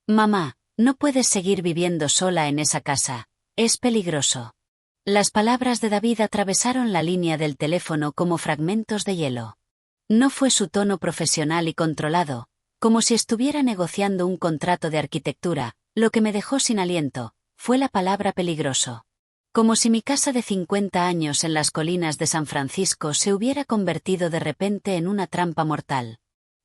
Mamá, no puedes seguir viviendo sola en esa casa. Es peligroso. Las palabras de David atravesaron la línea del teléfono como fragmentos de hielo. No fue su tono profesional y controlado, como si estuviera negociando un contrato de arquitectura. Lo que me dejó sin aliento fue la palabra peligroso. Como si mi casa de 50 años en las colinas de San Francisco se hubiera convertido de repente en una trampa mortal.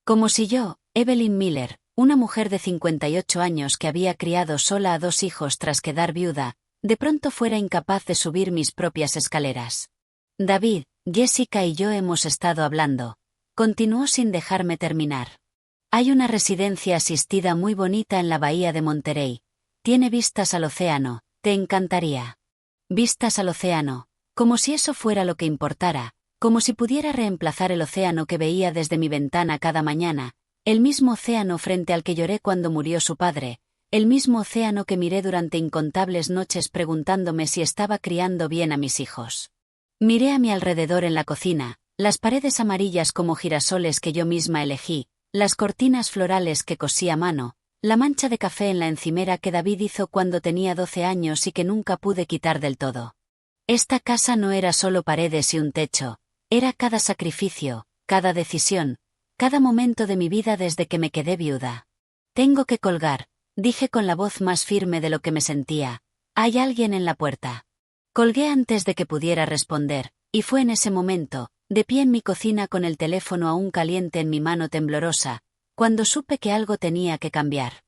Como si yo, Evelyn Miller, una mujer de 58 años que había criado sola a 2 hijos tras quedar viuda, de pronto fuera incapaz de subir mis propias escaleras. David, Jessica y yo hemos estado hablando. Continuó sin dejarme terminar. Hay una residencia asistida muy bonita en la bahía de Monterey. Tiene vistas al océano, te encantaría. Vistas al océano, como si eso fuera lo que importara, como si pudiera reemplazar el océano que veía desde mi ventana cada mañana, el mismo océano frente al que lloré cuando murió su padre, el mismo océano que miré durante incontables noches preguntándome si estaba criando bien a mis hijos. Miré a mi alrededor en la cocina, las paredes amarillas como girasoles que yo misma elegí, las cortinas florales que cosí a mano, la mancha de café en la encimera que David hizo cuando tenía 12 años y que nunca pude quitar del todo. Esta casa no era solo paredes y un techo, era cada sacrificio, cada decisión, cada momento de mi vida desde que me quedé viuda. Tengo que colgar, dije con la voz más firme de lo que me sentía. Hay alguien en la puerta. Colgué antes de que pudiera responder, y fue en ese momento, de pie en mi cocina con el teléfono aún caliente en mi mano temblorosa, cuando supe que algo tenía que cambiar.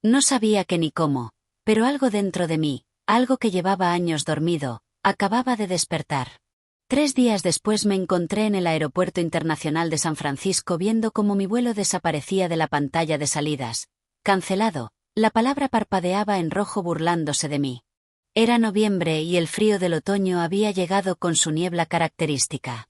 No sabía qué ni cómo, pero algo dentro de mí, algo que llevaba años dormido, acababa de despertar. 3 días después me encontré en el Aeropuerto Internacional de San Francisco viendo cómo mi vuelo desaparecía de la pantalla de salidas. Cancelado, la palabra parpadeaba en rojo burlándose de mí. Era noviembre y el frío del otoño había llegado con su niebla característica.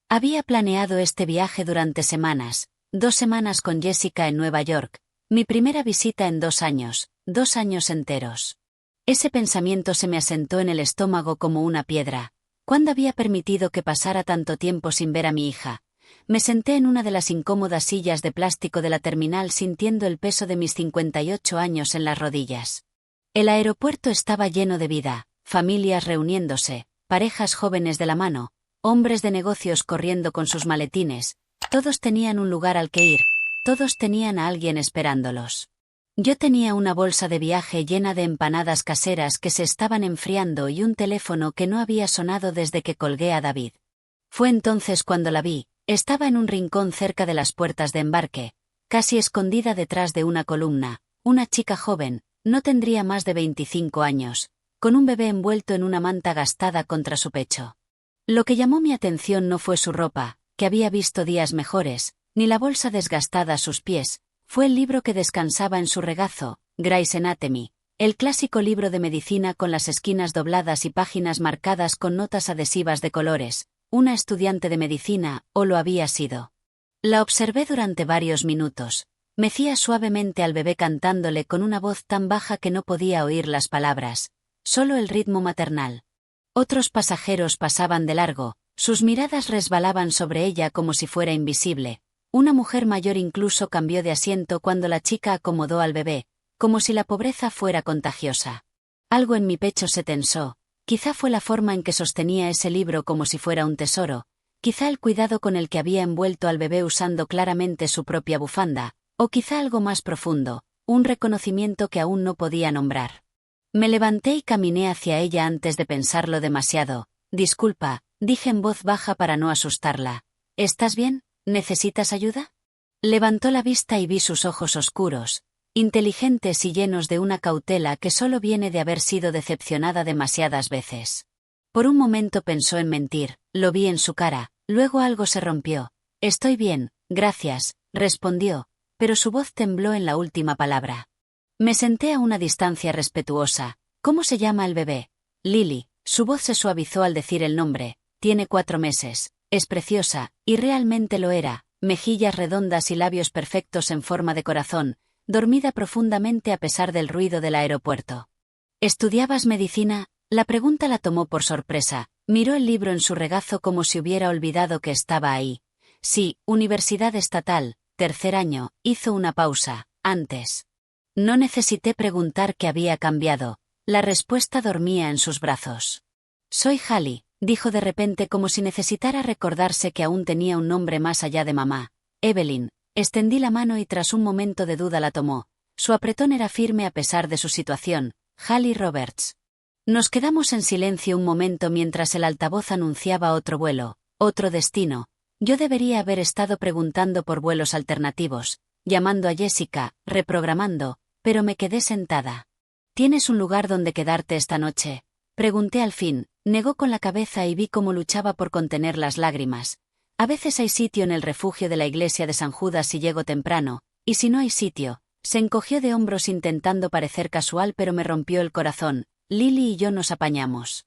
Había planeado este viaje durante semanas, 2 semanas con Jessica en Nueva York, mi primera visita en 2 años, 2 años enteros. Ese pensamiento se me asentó en el estómago como una piedra. ¿Cuándo había permitido que pasara tanto tiempo sin ver a mi hija? Me senté en una de las incómodas sillas de plástico de la terminal sintiendo el peso de mis 58 años en las rodillas. El aeropuerto estaba lleno de vida, familias reuniéndose, parejas jóvenes de la mano, hombres de negocios corriendo con sus maletines, todos tenían un lugar al que ir, todos tenían a alguien esperándolos. Yo tenía una bolsa de viaje llena de empanadas caseras que se estaban enfriando y un teléfono que no había sonado desde que colgué a David. Fue entonces cuando la vi, estaba en un rincón cerca de las puertas de embarque, casi escondida detrás de una columna, una chica joven, no tendría más de 25 años, con un bebé envuelto en una manta gastada contra su pecho. Lo que llamó mi atención no fue su ropa, que había visto días mejores, ni la bolsa desgastada a sus pies, fue el libro que descansaba en su regazo, Grey's Anatomy, el clásico libro de medicina con las esquinas dobladas y páginas marcadas con notas adhesivas de colores. Una estudiante de medicina, o lo había sido. La observé durante varios minutos. Mecía suavemente al bebé cantándole con una voz tan baja que no podía oír las palabras, solo el ritmo maternal. Otros pasajeros pasaban de largo, sus miradas resbalaban sobre ella como si fuera invisible. Una mujer mayor incluso cambió de asiento cuando la chica acomodó al bebé, como si la pobreza fuera contagiosa. Algo en mi pecho se tensó, quizá fue la forma en que sostenía ese libro como si fuera un tesoro, quizá el cuidado con el que había envuelto al bebé usando claramente su propia bufanda, o quizá algo más profundo, un reconocimiento que aún no podía nombrar. Me levanté y caminé hacia ella antes de pensarlo demasiado. Disculpa, dije en voz baja para no asustarla. ¿Estás bien? ¿Necesitas ayuda? Levantó la vista y vi sus ojos oscuros, inteligentes y llenos de una cautela que solo viene de haber sido decepcionada demasiadas veces. Por un momento pensó en mentir, lo vi en su cara, luego algo se rompió. Estoy bien, gracias, respondió, pero su voz tembló en la última palabra. Me senté a una distancia respetuosa. ¿Cómo se llama el bebé? Lily. Su voz se suavizó al decir el nombre. Tiene 4 meses. Es preciosa, y realmente lo era, mejillas redondas y labios perfectos en forma de corazón, dormida profundamente a pesar del ruido del aeropuerto. ¿Estudiabas medicina? La pregunta la tomó por sorpresa, miró el libro en su regazo como si hubiera olvidado que estaba ahí. Sí, Universidad Estatal, 3er año, hizo una pausa, antes. No necesité preguntar qué había cambiado. La respuesta dormía en sus brazos. Soy Hallie, dijo de repente como si necesitara recordarse que aún tenía un nombre más allá de mamá. Evelyn. Extendí la mano y tras un momento de duda la tomó. Su apretón era firme a pesar de su situación. Hallie Roberts. Nos quedamos en silencio un momento mientras el altavoz anunciaba otro vuelo, otro destino. Yo debería haber estado preguntando por vuelos alternativos, llamando a Jessica, reprogramando, pero me quedé sentada. ¿Tienes un lugar donde quedarte esta noche? Pregunté al fin. Negó con la cabeza y vi cómo luchaba por contener las lágrimas. A veces hay sitio en el refugio de la iglesia de San Judas si llego temprano, y si no hay sitio. Se encogió de hombros intentando parecer casual pero me rompió el corazón. Lily y yo nos apañamos.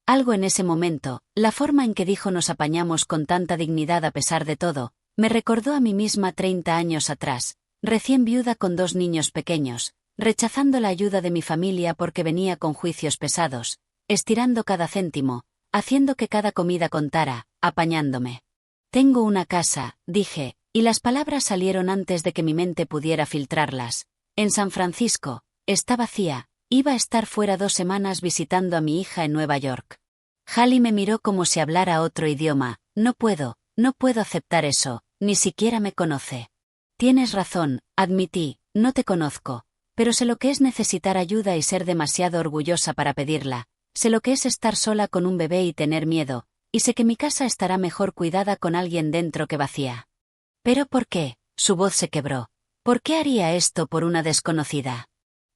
Algo en ese momento, la forma en que dijo nos apañamos con tanta dignidad a pesar de todo, me recordó a mí misma 30 años atrás, recién viuda con 2 niños pequeños, rechazando la ayuda de mi familia porque venía con juicios pesados, estirando cada céntimo, haciendo que cada comida contara, apañándome. Tengo una casa, dije, y las palabras salieron antes de que mi mente pudiera filtrarlas. En San Francisco, está vacía, iba a estar fuera 2 semanas visitando a mi hija en Nueva York. Hallie me miró como si hablara otro idioma. No puedo aceptar eso, ni siquiera me conoce. Tienes razón, admití, no te conozco, pero sé lo que es necesitar ayuda y ser demasiado orgullosa para pedirla. Sé lo que es estar sola con un bebé y tener miedo, y sé que mi casa estará mejor cuidada con alguien dentro que vacía. ¿Pero por qué? Su voz se quebró. ¿Por qué haría esto por una desconocida?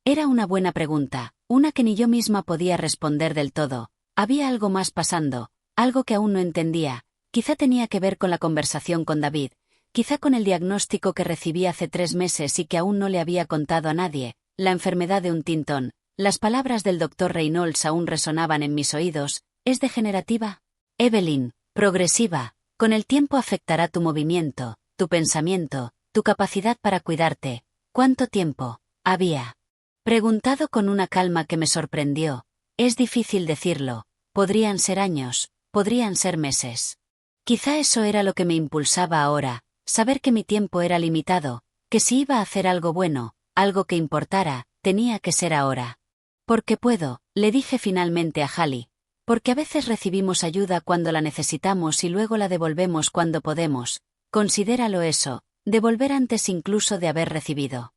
Era una buena pregunta, una que ni yo misma podía responder del todo. Había algo más pasando, algo que aún no entendía. Quizá tenía que ver con la conversación con David, quizá con el diagnóstico que recibí hace 3 meses y que aún no le había contado a nadie, la enfermedad de Huntington. Las palabras del doctor Reynolds aún resonaban en mis oídos. ¿Es degenerativa? Evelyn, progresiva. Con el tiempo afectará tu movimiento, tu pensamiento, tu capacidad para cuidarte. ¿Cuánto tiempo había preguntado con una calma que me sorprendió? Es difícil decirlo. Podrían ser años, podrían ser meses. Quizá eso era lo que me impulsaba ahora, saber que mi tiempo era limitado, que si iba a hacer algo bueno, algo que importara, tenía que ser ahora. Porque puedo, le dije finalmente a Hallie. Porque a veces recibimos ayuda cuando la necesitamos y luego la devolvemos cuando podemos. Considéralo eso, devolver antes incluso de haber recibido.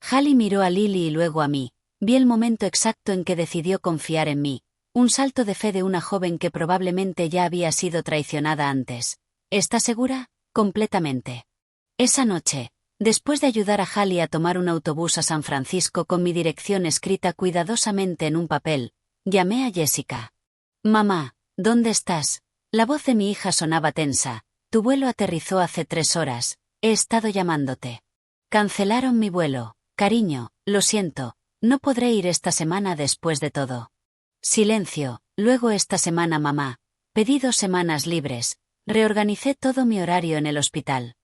Hallie miró a Lily y luego a mí. Vi el momento exacto en que decidió confiar en mí. Un salto de fe de una joven que probablemente ya había sido traicionada antes. ¿Estás segura? Completamente. Esa noche, después de ayudar a Hallie a tomar un autobús a San Francisco con mi dirección escrita cuidadosamente en un papel, llamé a Jessica. Mamá, ¿dónde estás? La voz de mi hija sonaba tensa. Tu vuelo aterrizó hace 3 horas. He estado llamándote. Cancelaron mi vuelo. Cariño, lo siento. No podré ir esta semana después de todo. Silencio. Luego esta semana mamá. Pedí 2 semanas libres. Reorganicé todo mi horario en el hospital.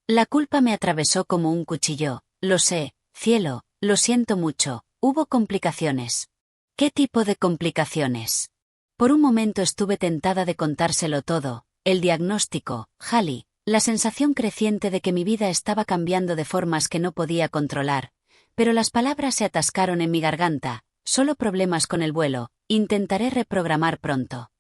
La culpa me atravesó como un cuchillo. Lo sé, cielo, lo siento mucho. Hubo complicaciones. ¿Qué tipo de complicaciones? Por un momento estuve tentada de contárselo todo, el diagnóstico, Hallie, la sensación creciente de que mi vida estaba cambiando de formas que no podía controlar, pero las palabras se atascaron en mi garganta. Solo problemas con el vuelo, intentaré reprogramar pronto.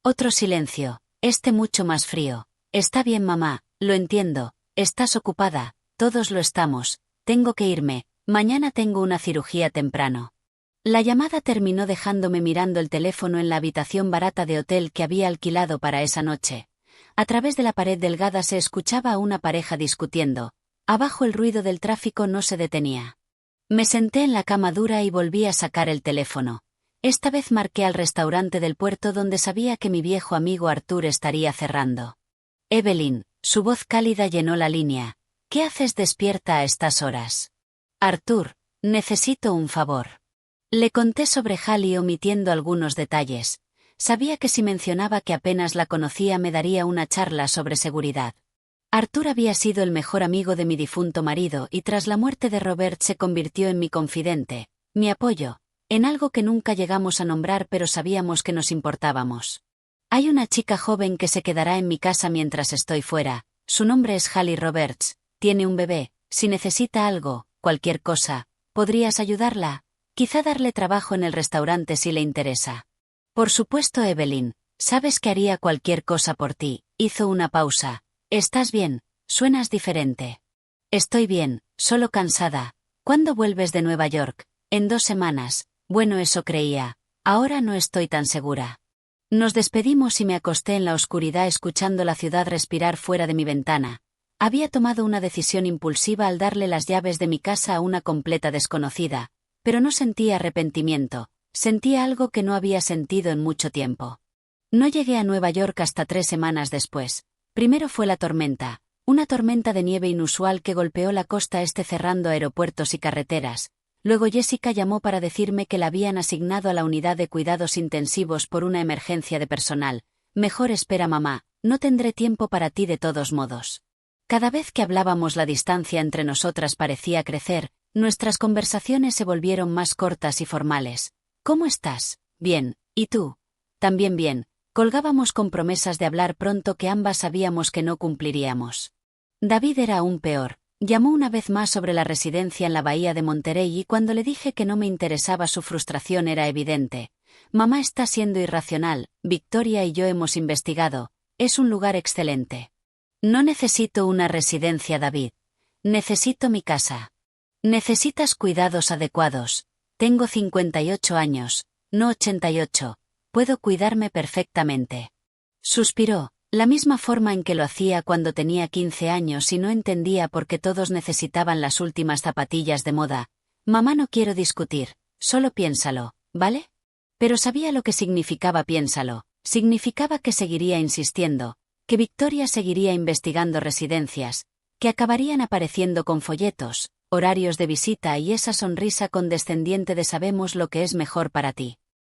Otro silencio, este mucho más frío. Está bien mamá, lo entiendo, estás ocupada, todos lo estamos, tengo que irme, mañana tengo una cirugía temprano. La llamada terminó dejándome mirando el teléfono en la habitación barata de hotel que había alquilado para esa noche. A través de la pared delgada se escuchaba a una pareja discutiendo. Abajo el ruido del tráfico no se detenía. Me senté en la cama dura y volví a sacar el teléfono. Esta vez marqué al restaurante del puerto donde sabía que mi viejo amigo Arthur estaría cerrando. Evelyn, su voz cálida llenó la línea. ¿Qué haces despierta a estas horas? Arthur, necesito un favor. Le conté sobre Hallie omitiendo algunos detalles. Sabía que si mencionaba que apenas la conocía me daría una charla sobre seguridad. Arthur había sido el mejor amigo de mi difunto marido y tras la muerte de Robert se convirtió en mi confidente, mi apoyo, en algo que nunca llegamos a nombrar pero sabíamos que nos importábamos. Hay una chica joven que se quedará en mi casa mientras estoy fuera. Su nombre es Hallie Roberts, tiene un bebé. Si necesita algo, cualquier cosa, ¿Podrías ayudarla? Quizá darle trabajo en el restaurante si le interesa. Por supuesto, Evelyn. Sabes que haría cualquier cosa por ti. Hizo una pausa. ¿Estás bien? Suenas diferente. Estoy bien, solo cansada. ¿Cuándo vuelves de Nueva York? En 2 semanas. Bueno, eso creía. Ahora no estoy tan segura. Nos despedimos y me acosté en la oscuridad escuchando la ciudad respirar fuera de mi ventana. Había tomado una decisión impulsiva al darle las llaves de mi casa a una completa desconocida, pero no sentía arrepentimiento, sentía algo que no había sentido en mucho tiempo. No llegué a Nueva York hasta 3 semanas después. Primero fue la tormenta, una tormenta de nieve inusual que golpeó la costa este cerrando aeropuertos y carreteras. Luego Jessica llamó para decirme que la habían asignado a la unidad de cuidados intensivos por una emergencia de personal. Mejor espera, mamá, no tendré tiempo para ti de todos modos. Cada vez que hablábamos la distancia entre nosotras parecía crecer, nuestras conversaciones se volvieron más cortas y formales. ¿Cómo estás? Bien, ¿y tú? También bien. Colgábamos con promesas de hablar pronto que ambas sabíamos que no cumpliríamos. David era aún peor. Llamó una vez más sobre la residencia en la bahía de Monterey y cuando le dije que no me interesaba su frustración era evidente. Mamá está siendo irracional, Victoria y yo hemos investigado. Es un lugar excelente. No necesito una residencia, David. Necesito mi casa. Necesitas cuidados adecuados. Tengo 58 años, no 88. Puedo cuidarme perfectamente. Suspiró, la misma forma en que lo hacía cuando tenía 15 años y no entendía por qué todos necesitaban las últimas zapatillas de moda. Mamá, no quiero discutir, solo piénsalo, ¿vale? Pero sabía lo que significaba piénsalo. Significaba que seguiría insistiendo, que Victoria seguiría investigando residencias, que acabarían apareciendo con folletos, horarios de visita y esa sonrisa condescendiente de sabemos lo que es mejor para ti.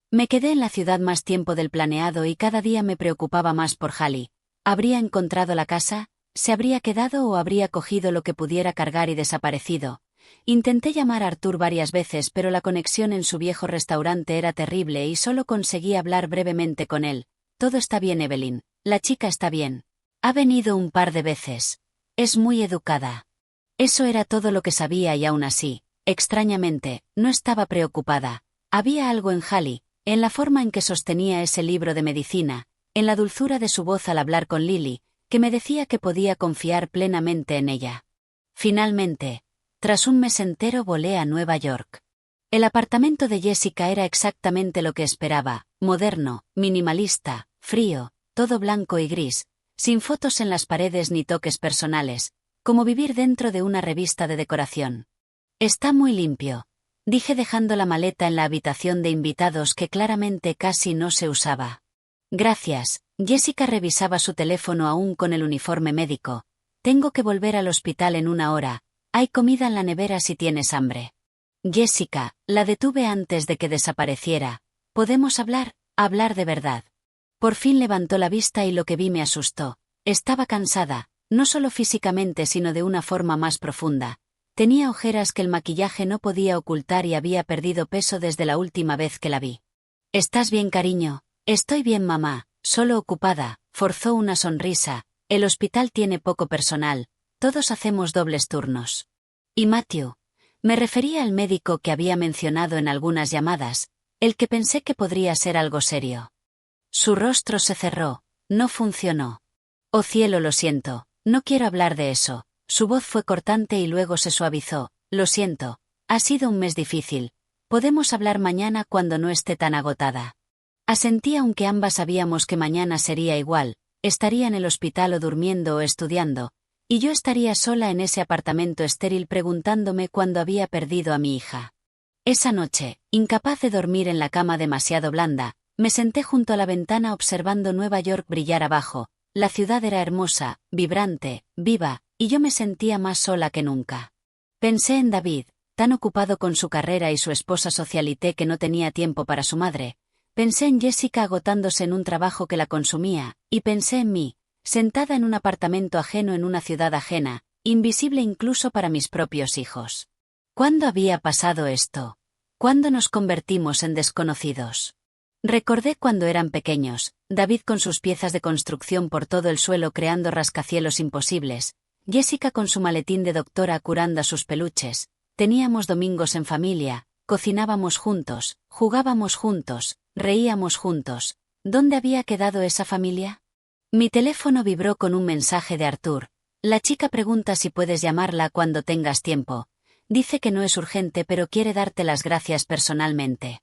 Me quedé en la ciudad más tiempo del planeado y cada día me preocupaba más por Hallie. ¿Habría encontrado la casa? ¿Se habría quedado o habría cogido lo que pudiera cargar y desaparecido? Intenté llamar a Arthur varias veces, pero la conexión en su viejo restaurante era terrible y solo conseguí hablar brevemente con él. Todo está bien, Evelyn. La chica está bien. Ha venido un par de veces. Es muy educada. Eso era todo lo que sabía y aún así, extrañamente, no estaba preocupada. Había algo en Hallie, en la forma en que sostenía ese libro de medicina, en la dulzura de su voz al hablar con Lily, que me decía que podía confiar plenamente en ella. Finalmente, tras un mes entero volé a Nueva York. El apartamento de Jessica era exactamente lo que esperaba, moderno, minimalista, frío, todo blanco y gris, sin fotos en las paredes ni toques personales, como vivir dentro de una revista de decoración. Está muy limpio, dije dejando la maleta en la habitación de invitados que claramente casi no se usaba. Gracias. Jessica revisaba su teléfono aún con el uniforme médico. Tengo que volver al hospital en 1 hora. Hay comida en la nevera si tienes hambre. Jessica, la detuve antes de que desapareciera. ¿Podemos hablar? Hablar de verdad. Por fin levantó la vista y lo que vi me asustó. Estaba cansada, no solo físicamente sino de una forma más profunda. Tenía ojeras que el maquillaje no podía ocultar y había perdido peso desde la última vez que la vi. ¿Estás bien, cariño? Estoy bien, mamá, solo ocupada. Forzó una sonrisa. El hospital tiene poco personal. Todos hacemos dobles turnos. ¿Y Matthew? Me refería al médico que había mencionado en algunas llamadas, el que pensé que podría ser algo serio. Su rostro se cerró. No funcionó. Oh cielo, lo siento. No quiero hablar de eso. Su voz fue cortante y luego se suavizó. Lo siento. Ha sido un mes difícil. Podemos hablar mañana cuando no esté tan agotada. Asentí aunque ambas sabíamos que mañana sería igual. Estaría en el hospital o durmiendo o estudiando. Y yo estaría sola en ese apartamento estéril preguntándome cuándo había perdido a mi hija. Esa noche, incapaz de dormir en la cama demasiado blanda, me senté junto a la ventana observando Nueva York brillar abajo. La ciudad era hermosa, vibrante, viva, y yo me sentía más sola que nunca. Pensé en David, tan ocupado con su carrera y su esposa socialité que no tenía tiempo para su madre. Pensé en Jessica agotándose en un trabajo que la consumía, y pensé en mí, sentada en un apartamento ajeno en una ciudad ajena, invisible incluso para mis propios hijos. ¿Cuándo había pasado esto? ¿Cuándo nos convertimos en desconocidos? Recordé cuando eran pequeños, David con sus piezas de construcción por todo el suelo creando rascacielos imposibles, Jessica con su maletín de doctora curando a sus peluches, teníamos domingos en familia, cocinábamos juntos, jugábamos juntos, reíamos juntos. ¿Dónde había quedado esa familia? Mi teléfono vibró con un mensaje de Artur. La chica pregunta si puedes llamarla cuando tengas tiempo. Dice que no es urgente pero quiere darte las gracias personalmente.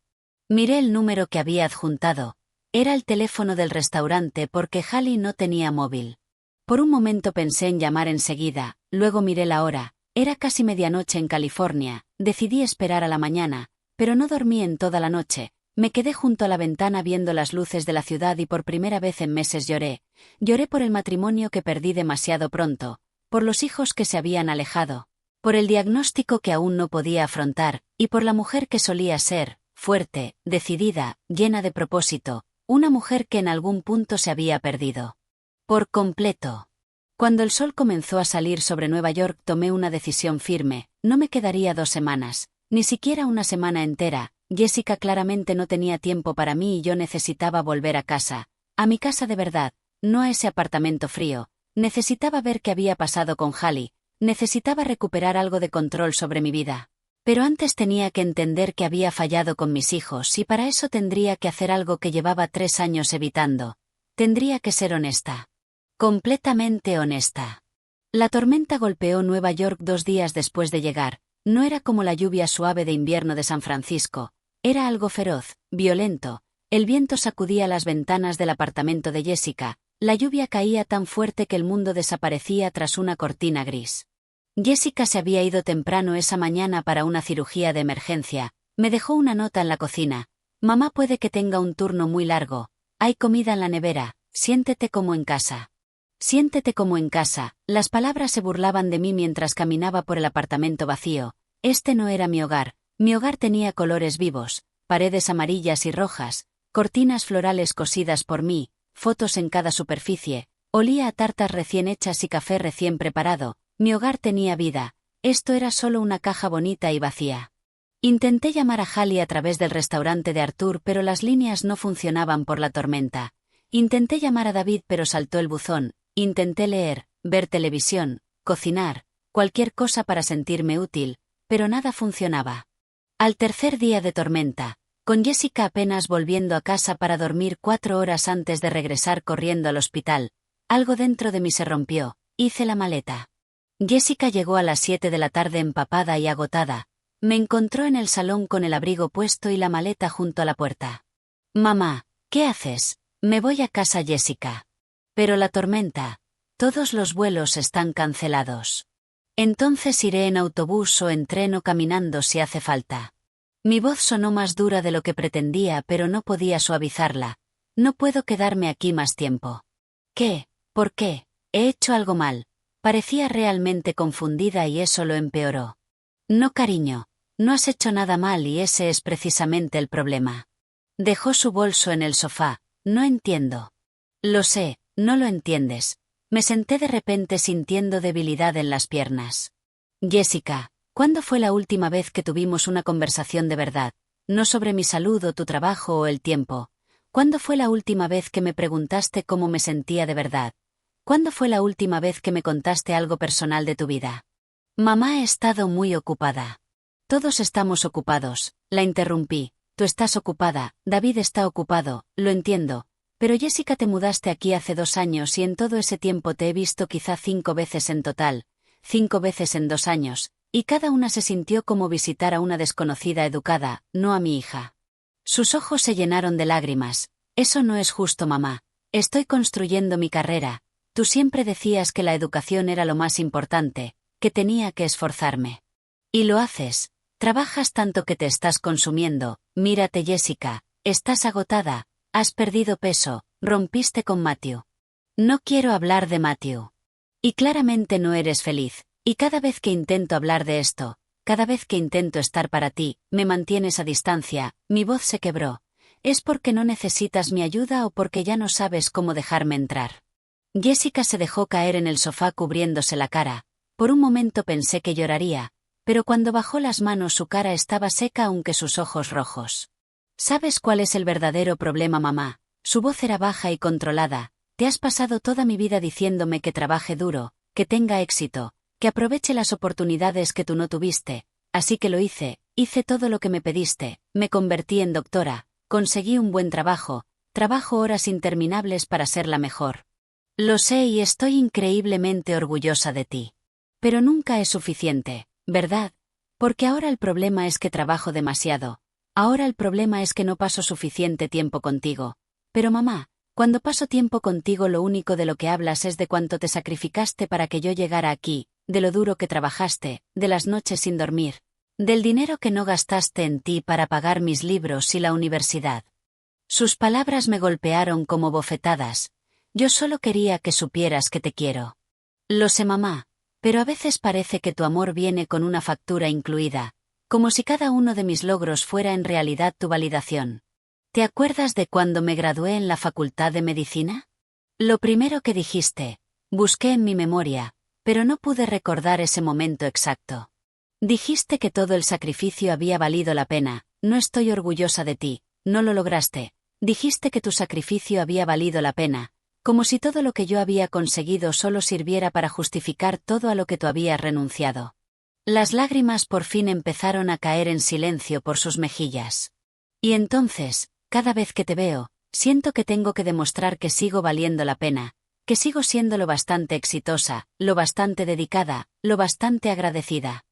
Miré el número que había adjuntado. Era el teléfono del restaurante porque Hallie no tenía móvil. Por un momento pensé en llamar enseguida, luego miré la hora. Era casi medianoche en California. Decidí esperar a la mañana, pero no dormí en toda la noche. Me quedé junto a la ventana viendo las luces de la ciudad y por primera vez en meses lloré. Lloré por el matrimonio que perdí demasiado pronto, por los hijos que se habían alejado, por el diagnóstico que aún no podía afrontar, y por la mujer que solía ser, fuerte, decidida, llena de propósito, una mujer que en algún punto se había perdido. Por completo. Cuando el sol comenzó a salir sobre Nueva York tomé una decisión firme, no me quedaría 2 semanas, ni siquiera una semana entera. Jessica claramente no tenía tiempo para mí y yo necesitaba volver a casa, a mi casa de verdad, no a ese apartamento frío. Necesitaba ver qué había pasado con Hallie, necesitaba recuperar algo de control sobre mi vida. Pero antes tenía que entender que había fallado con mis hijos y para eso tendría que hacer algo que llevaba 3 años evitando. Tendría que ser honesta. Completamente honesta. La tormenta golpeó Nueva York 2 días después de llegar. No era como la lluvia suave de invierno de San Francisco. Era algo feroz, violento. El viento sacudía las ventanas del apartamento de Jessica. La lluvia caía tan fuerte que el mundo desaparecía tras una cortina gris. Jessica se había ido temprano esa mañana para una cirugía de emergencia. Me dejó una nota en la cocina. Mamá puede que tenga un turno muy largo. Hay comida en la nevera. Siéntete como en casa. Siéntete como en casa. Las palabras se burlaban de mí mientras caminaba por el apartamento vacío. Este no era mi hogar. Mi hogar tenía colores vivos, paredes amarillas y rojas, cortinas florales cosidas por mí, fotos en cada superficie, olía a tartas recién hechas y café recién preparado. Mi hogar tenía vida. Esto era solo una caja bonita y vacía. Intenté llamar a Hallie a través del restaurante de Artur pero las líneas no funcionaban por la tormenta. Intenté llamar a David pero saltó el buzón. Intenté leer, ver televisión, cocinar, cualquier cosa para sentirme útil, pero nada funcionaba. Al tercer día de tormenta, con Jessica apenas volviendo a casa para dormir 4 horas antes de regresar corriendo al hospital, algo dentro de mí se rompió. Hice la maleta. Jessica llegó a las 7 de la tarde empapada y agotada. Me encontró en el salón con el abrigo puesto y la maleta junto a la puerta. Mamá, ¿qué haces? Me voy a casa, Jessica. Pero la tormenta. Todos los vuelos están cancelados. Entonces iré en autobús o en tren o caminando si hace falta. Mi voz sonó más dura de lo que pretendía pero no podía suavizarla. No puedo quedarme aquí más tiempo. ¿Qué? ¿Por qué? He hecho algo mal. Parecía realmente confundida y eso lo empeoró. No, cariño. No has hecho nada mal y ese es precisamente el problema. Dejó su bolso en el sofá. No entiendo. Lo sé, no lo entiendes. Me senté de repente sintiendo debilidad en las piernas. Jessica, ¿cuándo fue la última vez que tuvimos una conversación de verdad? No sobre mi salud o tu trabajo o el tiempo. ¿Cuándo fue la última vez que me preguntaste cómo me sentía de verdad? ¿Cuándo fue la última vez que me contaste algo personal de tu vida? Mamá ha estado muy ocupada. Todos estamos ocupados, la interrumpí. Tú estás ocupada, David está ocupado, lo entiendo. Pero Jessica, te mudaste aquí hace 2 años y en todo ese tiempo te he visto quizá 5 veces en total, 5 veces en 2 años, y cada una se sintió como visitar a una desconocida educada, no a mi hija. Sus ojos se llenaron de lágrimas. Eso no es justo, mamá. Estoy construyendo mi carrera. Tú siempre decías que la educación era lo más importante, que tenía que esforzarme. Y lo haces. Trabajas tanto que te estás consumiendo. Mírate, Jessica, estás agotada. Has perdido peso, rompiste con Matthew. No quiero hablar de Matthew. Y claramente no eres feliz, y cada vez que intento hablar de esto, cada vez que intento estar para ti, me mantienes a distancia. Mi voz se quebró. ¿Es porque no necesitas mi ayuda o porque ya no sabes cómo dejarme entrar? Jessica se dejó caer en el sofá cubriéndose la cara. Por un momento pensé que lloraría, pero cuando bajó las manos su cara estaba seca aunque sus ojos rojos. ¿Sabes cuál es el verdadero problema, mamá? Su voz era baja y controlada. Te has pasado toda mi vida diciéndome que trabaje duro, que tenga éxito, que aproveche las oportunidades que tú no tuviste. así que lo hice todo lo que me pediste, me convertí en doctora, conseguí un buen trabajo horas interminables para ser la mejor. Lo sé y estoy increíblemente orgullosa de ti. Pero nunca es suficiente, ¿verdad? Porque ahora el problema es que trabajo demasiado. Ahora el problema es que no paso suficiente tiempo contigo. Pero mamá, cuando paso tiempo contigo lo único de lo que hablas es de cuánto te sacrificaste para que yo llegara aquí, de lo duro que trabajaste, de las noches sin dormir, del dinero que no gastaste en ti para pagar mis libros y la universidad. Sus palabras me golpearon como bofetadas. Yo solo quería que supieras que te quiero. Lo sé, mamá, pero a veces parece que tu amor viene con una factura incluida, como si cada uno de mis logros fuera en realidad tu validación. ¿Te acuerdas de cuando me gradué en la Facultad de Medicina? Lo primero que dijiste, busqué en mi memoria, pero no pude recordar ese momento exacto. Dijiste que todo el sacrificio había valido la pena, no estoy orgullosa de ti, no lo lograste. Dijiste que tu sacrificio había valido la pena, como si todo lo que yo había conseguido solo sirviera para justificar todo a lo que tú habías renunciado. Las lágrimas por fin empezaron a caer en silencio por sus mejillas. Y entonces, cada vez que te veo, siento que tengo que demostrar que sigo valiendo la pena, que sigo siendo lo bastante exitosa, lo bastante dedicada, lo bastante agradecida.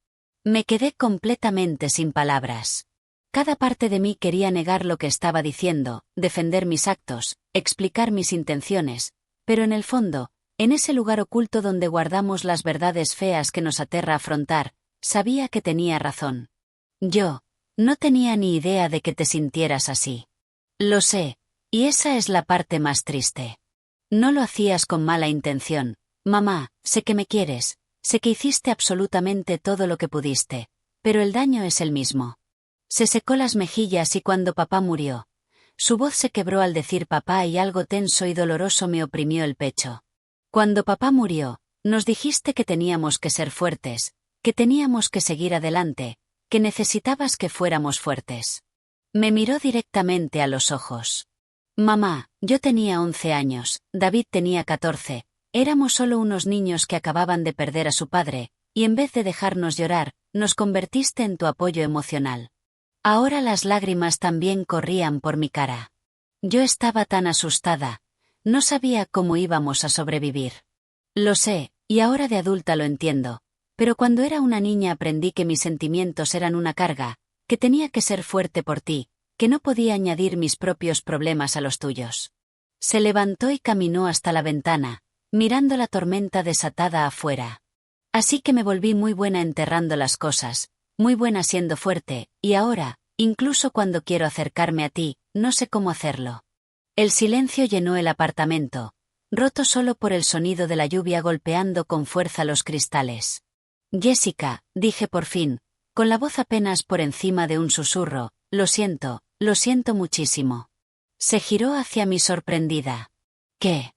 Me quedé completamente sin palabras. Cada parte de mí quería negar lo que estaba diciendo, defender mis actos, explicar mis intenciones, pero en el fondo, en ese lugar oculto donde guardamos las verdades feas que nos aterra afrontar, sabía que tenía razón. Yo no tenía ni idea de que te sintieras así. Lo sé, y esa es la parte más triste. No lo hacías con mala intención, mamá, sé que me quieres, sé que hiciste absolutamente todo lo que pudiste, pero el daño es el mismo. Se secó las mejillas y cuando papá murió, su voz se quebró al decir papá y algo tenso y doloroso me oprimió el pecho. Cuando papá murió, nos dijiste que teníamos que ser fuertes, que teníamos que seguir adelante, que necesitabas que fuéramos fuertes. Me miró directamente a los ojos. Mamá, yo tenía 11 años, David tenía 14, éramos solo unos niños que acababan de perder a su padre, y en vez de dejarnos llorar, nos convertiste en tu apoyo emocional. Ahora las lágrimas también corrían por mi cara. Yo estaba tan asustada. No sabía cómo íbamos a sobrevivir. Lo sé, y ahora de adulta lo entiendo. Pero cuando era una niña aprendí que mis sentimientos eran una carga, que tenía que ser fuerte por ti, que no podía añadir mis propios problemas a los tuyos. Se levantó y caminó hasta la ventana, mirando la tormenta desatada afuera. Así que me volví muy buena enterrando las cosas, muy buena siendo fuerte, y ahora, incluso cuando quiero acercarme a ti, no sé cómo hacerlo. El silencio llenó el apartamento, roto solo por el sonido de la lluvia golpeando con fuerza los cristales. Jessica, dije por fin, con la voz apenas por encima de un susurro, lo siento muchísimo. Se giró hacia mí sorprendida. ¿Qué?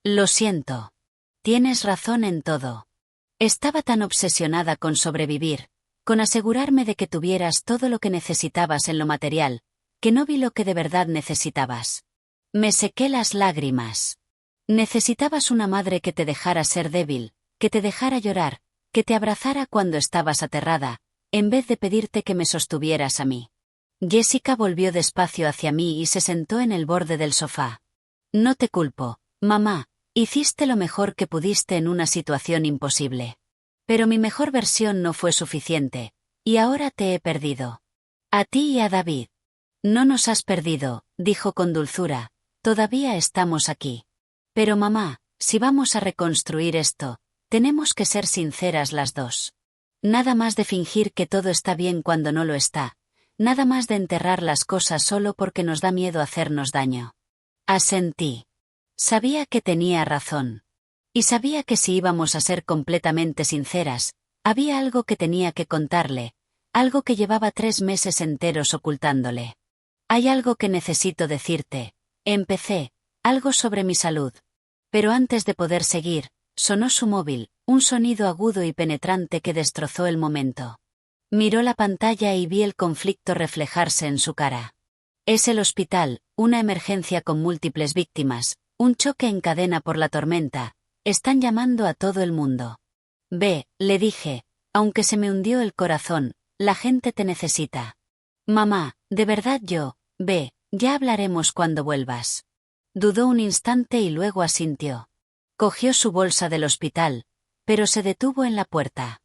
Lo siento. Tienes razón en todo. Estaba tan obsesionada con sobrevivir, con asegurarme de que tuvieras todo lo que necesitabas en lo material, que no vi lo que de verdad necesitabas. Me sequé las lágrimas. Necesitabas una madre que te dejara ser débil, que te dejara llorar, que te abrazara cuando estabas aterrada, en vez de pedirte que me sostuvieras a mí. Jessica volvió despacio hacia mí y se sentó en el borde del sofá. No te culpo, mamá, hiciste lo mejor que pudiste en una situación imposible. Pero mi mejor versión no fue suficiente, y ahora te he perdido. A ti y a David. No nos has perdido, dijo con dulzura, todavía estamos aquí. Pero mamá, si vamos a reconstruir esto, tenemos que ser sinceras las dos. Nada más de fingir que todo está bien cuando no lo está, nada más de enterrar las cosas solo porque nos da miedo hacernos daño. Asentí. Sabía que tenía razón. Y sabía que si íbamos a ser completamente sinceras, había algo que tenía que contarle, algo que llevaba 3 meses enteros ocultándole. Hay algo que necesito decirte. Empecé, algo sobre mi salud. Pero antes de poder seguir, sonó su móvil, un sonido agudo y penetrante que destrozó el momento. Miró la pantalla y vi el conflicto reflejarse en su cara. Es el hospital, una emergencia con múltiples víctimas, un choque en cadena por la tormenta, están llamando a todo el mundo. Ve, le dije, aunque se me hundió el corazón, la gente te necesita. Mamá, de verdad ve, ya hablaremos cuando vuelvas. Dudó un instante y luego asintió. Cogió su bolsa del hospital, pero se detuvo en la puerta.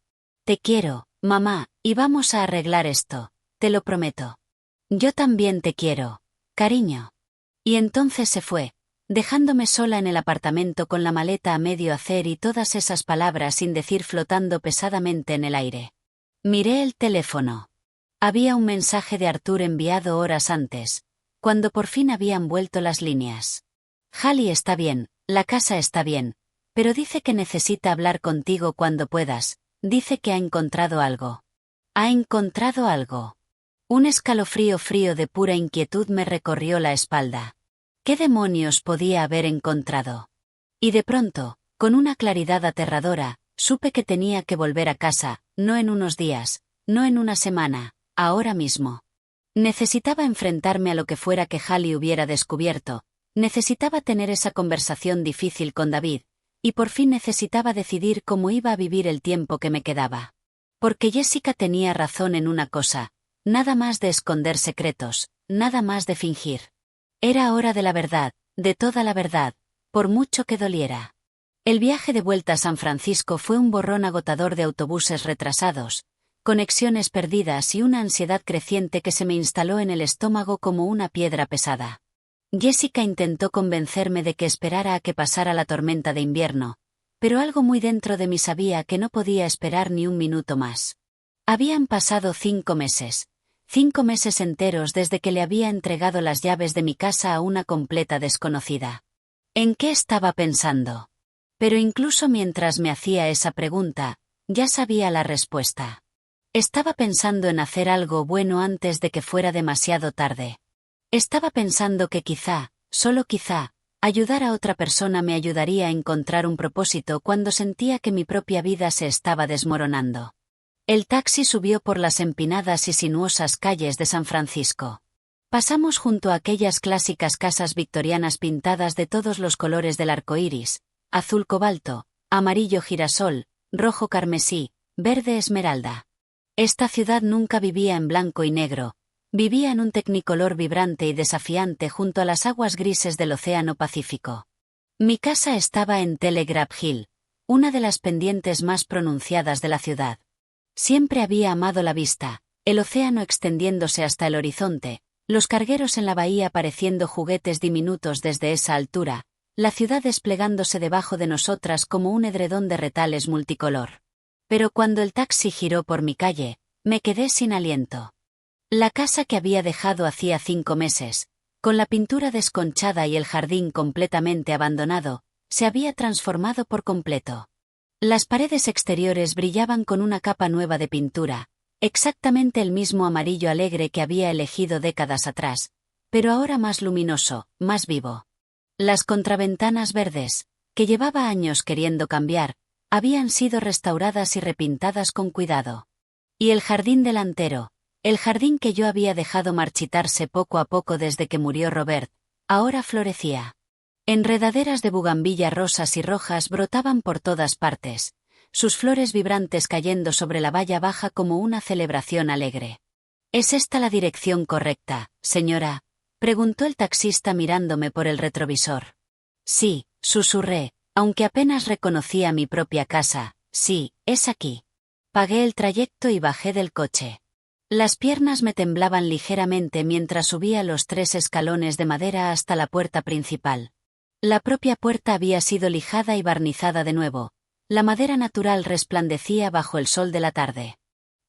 Te quiero, mamá, y vamos a arreglar esto, te lo prometo. Yo también te quiero, cariño. Y entonces se fue, dejándome sola en el apartamento con la maleta a medio hacer y todas esas palabras sin decir flotando pesadamente en el aire. Miré el teléfono. Había un mensaje de Arthur enviado horas antes, cuando por fin habían vuelto las líneas. Hallie está bien, la casa está bien, pero dice que necesita hablar contigo cuando puedas, dice que ha encontrado algo. ¿Ha encontrado algo? Un escalofrío frío de pura inquietud me recorrió la espalda. ¿Qué demonios podía haber encontrado? Y de pronto, con una claridad aterradora, supe que tenía que volver a casa, no en unos días, no en una semana, ahora mismo. Necesitaba enfrentarme a lo que fuera que Hallie hubiera descubierto, necesitaba tener esa conversación difícil con David, y por fin necesitaba decidir cómo iba a vivir el tiempo que me quedaba. Porque Jessica tenía razón en una cosa, nada más de esconder secretos, nada más de fingir. Era hora de la verdad, de toda la verdad, por mucho que doliera. El viaje de vuelta a San Francisco fue un borrón agotador de autobuses retrasados, conexiones perdidas y una ansiedad creciente que se me instaló en el estómago como una piedra pesada. Jessica intentó convencerme de que esperara a que pasara la tormenta de invierno, pero algo muy dentro de mí sabía que no podía esperar ni un minuto más. Habían pasado 5 meses. 5 meses enteros desde que le había entregado las llaves de mi casa a una completa desconocida. ¿En qué estaba pensando? Pero incluso mientras me hacía esa pregunta, ya sabía la respuesta. Estaba pensando en hacer algo bueno antes de que fuera demasiado tarde. Estaba pensando que quizá, solo quizá, ayudar a otra persona me ayudaría a encontrar un propósito cuando sentía que mi propia vida se estaba desmoronando. El taxi subió por las empinadas y sinuosas calles de San Francisco. Pasamos junto a aquellas clásicas casas victorianas pintadas de todos los colores del arco iris, azul cobalto, amarillo girasol, rojo carmesí, verde esmeralda. Esta ciudad nunca vivía en blanco y negro, vivía en un tecnicolor vibrante y desafiante junto a las aguas grises del Océano Pacífico. Mi casa estaba en Telegraph Hill, una de las pendientes más pronunciadas de la ciudad. Siempre había amado la vista, el océano extendiéndose hasta el horizonte, los cargueros en la bahía pareciendo juguetes diminutos desde esa altura, la ciudad desplegándose debajo de nosotras como un edredón de retales multicolor. Pero cuando el taxi giró por mi calle, me quedé sin aliento. La casa que había dejado hacía 5 meses, con la pintura desconchada y el jardín completamente abandonado, se había transformado por completo. Las paredes exteriores brillaban con una capa nueva de pintura, exactamente el mismo amarillo alegre que había elegido décadas atrás, pero ahora más luminoso, más vivo. Las contraventanas verdes, que llevaba años queriendo cambiar, habían sido restauradas y repintadas con cuidado. Y el jardín delantero, el jardín que yo había dejado marchitarse poco a poco desde que murió Robert, ahora florecía. Enredaderas de bugambilla rosas y rojas brotaban por todas partes, sus flores vibrantes cayendo sobre la valla baja como una celebración alegre. ¿Es esta la dirección correcta, señora?, preguntó el taxista mirándome por el retrovisor. Sí, susurré, aunque apenas reconocía mi propia casa, sí, es aquí. Pagué el trayecto y bajé del coche. Las piernas me temblaban ligeramente mientras subía los 3 escalones de madera hasta la puerta principal. La propia puerta había sido lijada y barnizada de nuevo. La madera natural resplandecía bajo el sol de la tarde.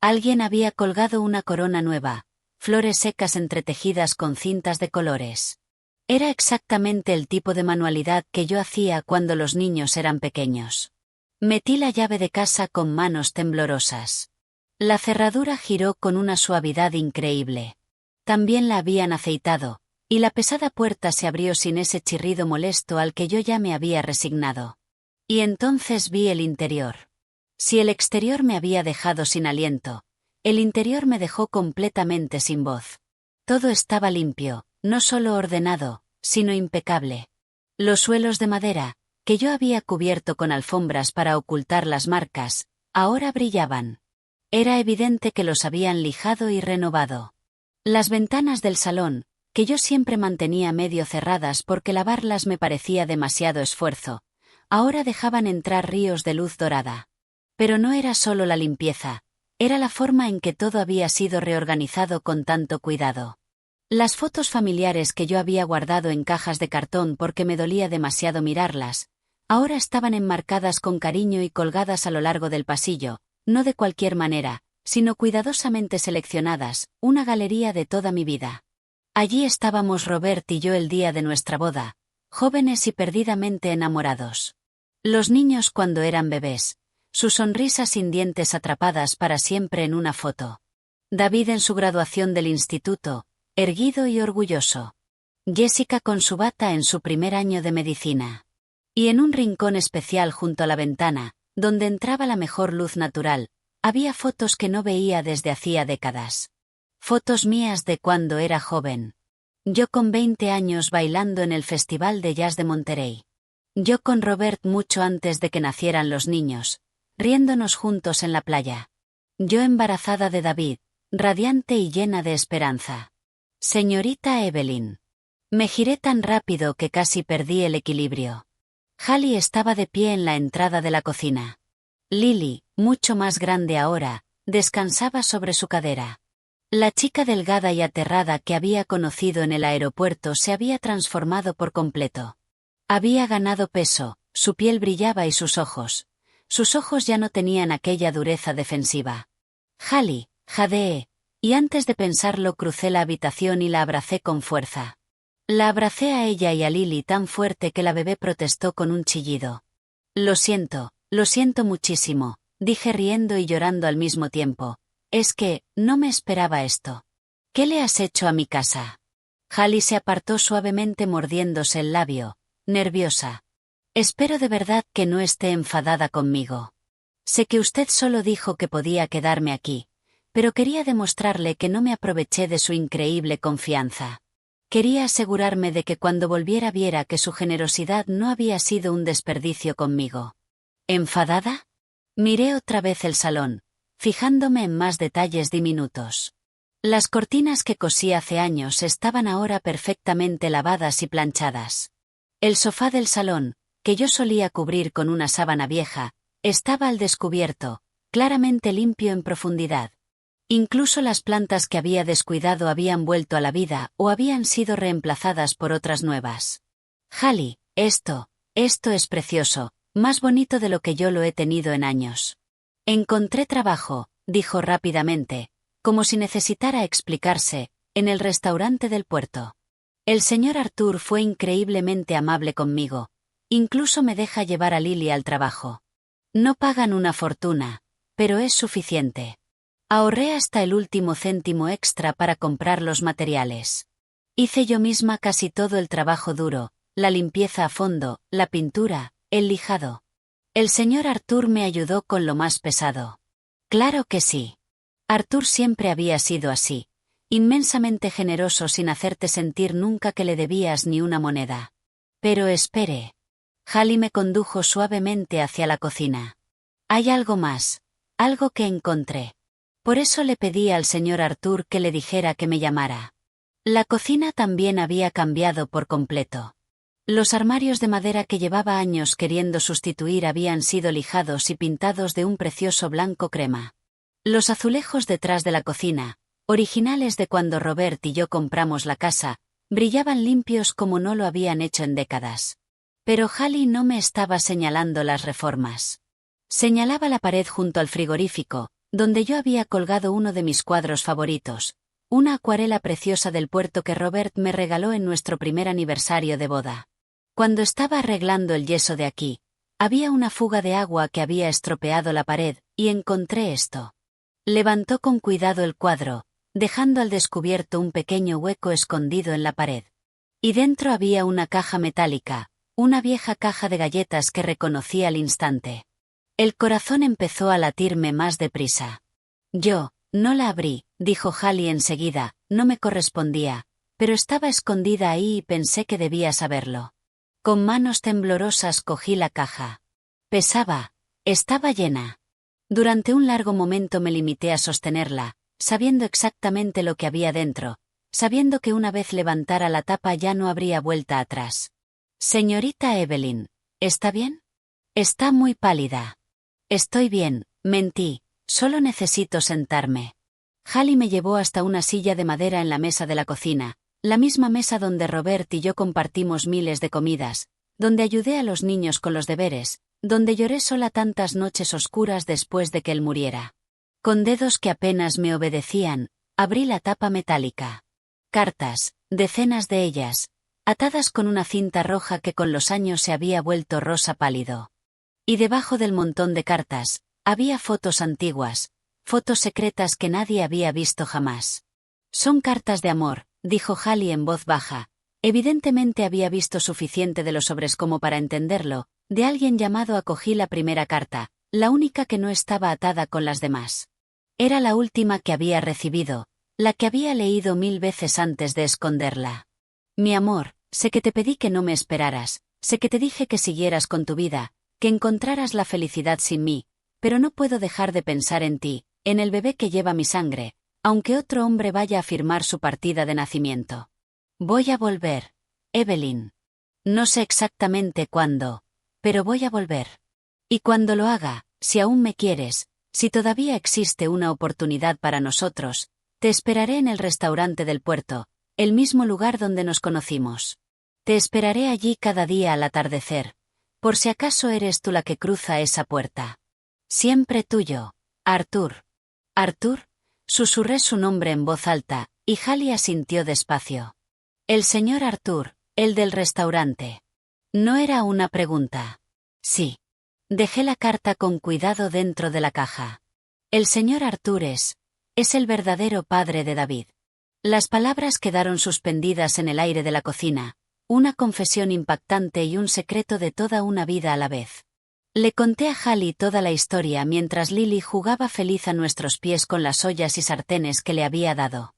Alguien había colgado una corona nueva, flores secas entretejidas con cintas de colores. Era exactamente el tipo de manualidad que yo hacía cuando los niños eran pequeños. Metí la llave de casa con manos temblorosas. La cerradura giró con una suavidad increíble. También la habían aceitado, y la pesada puerta se abrió sin ese chirrido molesto al que yo ya me había resignado. Y entonces vi el interior. Si el exterior me había dejado sin aliento, el interior me dejó completamente sin voz. Todo estaba limpio, no solo ordenado, sino impecable. Los suelos de madera, que yo había cubierto con alfombras para ocultar las marcas, ahora brillaban. Era evidente que los habían lijado y renovado. Las ventanas del salón, que yo siempre mantenía medio cerradas porque lavarlas me parecía demasiado esfuerzo, ahora dejaban entrar ríos de luz dorada. Pero no era solo la limpieza, era la forma en que todo había sido reorganizado con tanto cuidado. Las fotos familiares que yo había guardado en cajas de cartón porque me dolía demasiado mirarlas, ahora estaban enmarcadas con cariño y colgadas a lo largo del pasillo, no de cualquier manera, sino cuidadosamente seleccionadas, una galería de toda mi vida. Allí estábamos Robert y yo el día de nuestra boda, jóvenes y perdidamente enamorados. Los niños cuando eran bebés, sus sonrisas sin dientes atrapadas para siempre en una foto. David en su graduación del instituto, erguido y orgulloso. Jessica con su bata en su primer año de medicina. Y en un rincón especial junto a la ventana, donde entraba la mejor luz natural, había fotos que no veía desde hacía décadas. Fotos mías de cuando era joven. Yo con 20 años bailando en el Festival de Jazz de Monterey. Yo con Robert mucho antes de que nacieran los niños, riéndonos juntos en la playa. Yo embarazada de David, radiante y llena de esperanza. Señorita Evelyn. Me giré tan rápido que casi perdí el equilibrio. Hallie estaba de pie en la entrada de la cocina. Lily, mucho más grande ahora, descansaba sobre su cadera. La chica delgada y aterrada que había conocido en el aeropuerto se había transformado por completo. Había ganado peso, su piel brillaba y sus ojos ya no tenían aquella dureza defensiva. Hallie, jadeé, y antes de pensarlo crucé la habitación y la abracé con fuerza. La abracé a ella y a Lily tan fuerte que la bebé protestó con un chillido. Lo siento muchísimo, dije riendo y llorando al mismo tiempo. Es que, no me esperaba esto. ¿Qué le has hecho a mi casa? Hallie se apartó suavemente mordiéndose el labio, nerviosa. Espero de verdad que no esté enfadada conmigo. Sé que usted solo dijo que podía quedarme aquí, pero quería demostrarle que no me aproveché de su increíble confianza. Quería asegurarme de que cuando volviera viera que su generosidad no había sido un desperdicio conmigo. ¿Enfadada? Miré otra vez el salón, fijándome en más detalles diminutos. Las cortinas que cosí hace años estaban ahora perfectamente lavadas y planchadas. El sofá del salón, que yo solía cubrir con una sábana vieja, estaba al descubierto, claramente limpio en profundidad. Incluso las plantas que había descuidado habían vuelto a la vida o habían sido reemplazadas por otras nuevas. Hallie, esto es precioso, más bonito de lo que yo lo he tenido en años. Encontré trabajo, dijo rápidamente, como si necesitara explicarse, en el restaurante del puerto. El señor Arthur fue increíblemente amable conmigo, incluso me deja llevar a Lily al trabajo. No pagan una fortuna, pero es suficiente. Ahorré hasta el último céntimo extra para comprar los materiales. Hice yo misma casi todo el trabajo duro, la limpieza a fondo, la pintura, el lijado. El señor Arthur me ayudó con lo más pesado. Claro que sí. Arthur siempre había sido así, inmensamente generoso sin hacerte sentir nunca que le debías ni una moneda. Pero espere. Hallie me condujo suavemente hacia la cocina. Hay algo más, algo que encontré. Por eso le pedí al señor Arthur que le dijera que me llamara. La cocina también había cambiado por completo. Los armarios de madera que llevaba años queriendo sustituir habían sido lijados y pintados de un precioso blanco crema. Los azulejos detrás de la cocina, originales de cuando Robert y yo compramos la casa, brillaban limpios como no lo habían hecho en décadas. Pero Hallie no me estaba señalando las reformas. Señalaba la pared junto al frigorífico, donde yo había colgado uno de mis cuadros favoritos, una acuarela preciosa del puerto que Robert me regaló en nuestro primer aniversario de boda. Cuando estaba arreglando el yeso de aquí, había una fuga de agua que había estropeado la pared, y encontré esto. Levantó con cuidado el cuadro, dejando al descubierto un pequeño hueco escondido en la pared. Y dentro había una caja metálica, una vieja caja de galletas que reconocí al instante. El corazón empezó a latirme más deprisa. Yo, no la abrí, dijo Hallie enseguida, no me correspondía, pero estaba escondida ahí y pensé que debía saberlo. Con manos temblorosas cogí la caja. Pesaba, estaba llena. Durante un largo momento me limité a sostenerla, sabiendo exactamente lo que había dentro, sabiendo que una vez levantara la tapa ya no habría vuelta atrás. Señorita Evelyn, ¿está bien? Está muy pálida. Estoy bien, mentí, solo necesito sentarme. Hallie me llevó hasta una silla de madera en la mesa de la cocina, la misma mesa donde Robert y yo compartimos miles de comidas, donde ayudé a los niños con los deberes, donde lloré sola tantas noches oscuras después de que él muriera. Con dedos que apenas me obedecían, abrí la tapa metálica. Cartas, decenas de ellas, atadas con una cinta roja que con los años se había vuelto rosa pálido. Y debajo del montón de cartas, había fotos antiguas, fotos secretas que nadie había visto jamás. Son cartas de amor, dijo Hallie en voz baja. Evidentemente había visto suficiente de los sobres como para entenderlo. De alguien llamado acogí la primera carta, la única que no estaba atada con las demás. Era la última que había recibido, la que había leído 1000 veces antes de esconderla. Mi amor, sé que te pedí que no me esperaras, sé que te dije que siguieras con tu vida, que encontraras la felicidad sin mí, pero no puedo dejar de pensar en ti, en el bebé que lleva mi sangre, aunque otro hombre vaya a firmar su partida de nacimiento. Voy a volver, Evelyn. No sé exactamente cuándo, pero voy a volver. Y cuando lo haga, si aún me quieres, si todavía existe una oportunidad para nosotros, te esperaré en el restaurante del puerto, el mismo lugar donde nos conocimos. Te esperaré allí cada día al atardecer, por si acaso eres tú la que cruza esa puerta. Siempre tuyo, Arthur. ¿Arthur? Susurré su nombre en voz alta, y Hallie asintió despacio. El señor Arthur, el del restaurante. No era una pregunta. Sí. Dejé la carta con cuidado dentro de la caja. El señor Arthur es el verdadero padre de David. Las palabras quedaron suspendidas en el aire de la cocina, una confesión impactante y un secreto de toda una vida a la vez. Le conté a Hallie toda la historia mientras Lily jugaba feliz a nuestros pies con las ollas y sartenes que le había dado.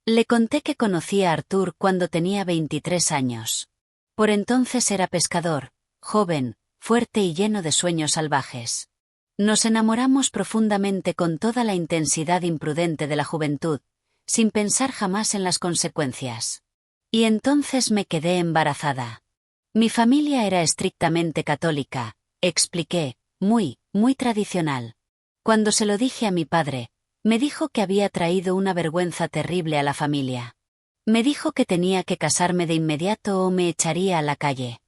Le conté que conocía a Arthur cuando tenía 23 años. Por entonces era pescador, joven, fuerte y lleno de sueños salvajes. Nos enamoramos profundamente con toda la intensidad imprudente de la juventud, sin pensar jamás en las consecuencias. Y entonces me quedé embarazada. Mi familia era estrictamente católica, expliqué, muy tradicional. Cuando se lo dije a mi padre, me dijo que había traído una vergüenza terrible a la familia. Me dijo que tenía que casarme de inmediato o me echaría a la calle.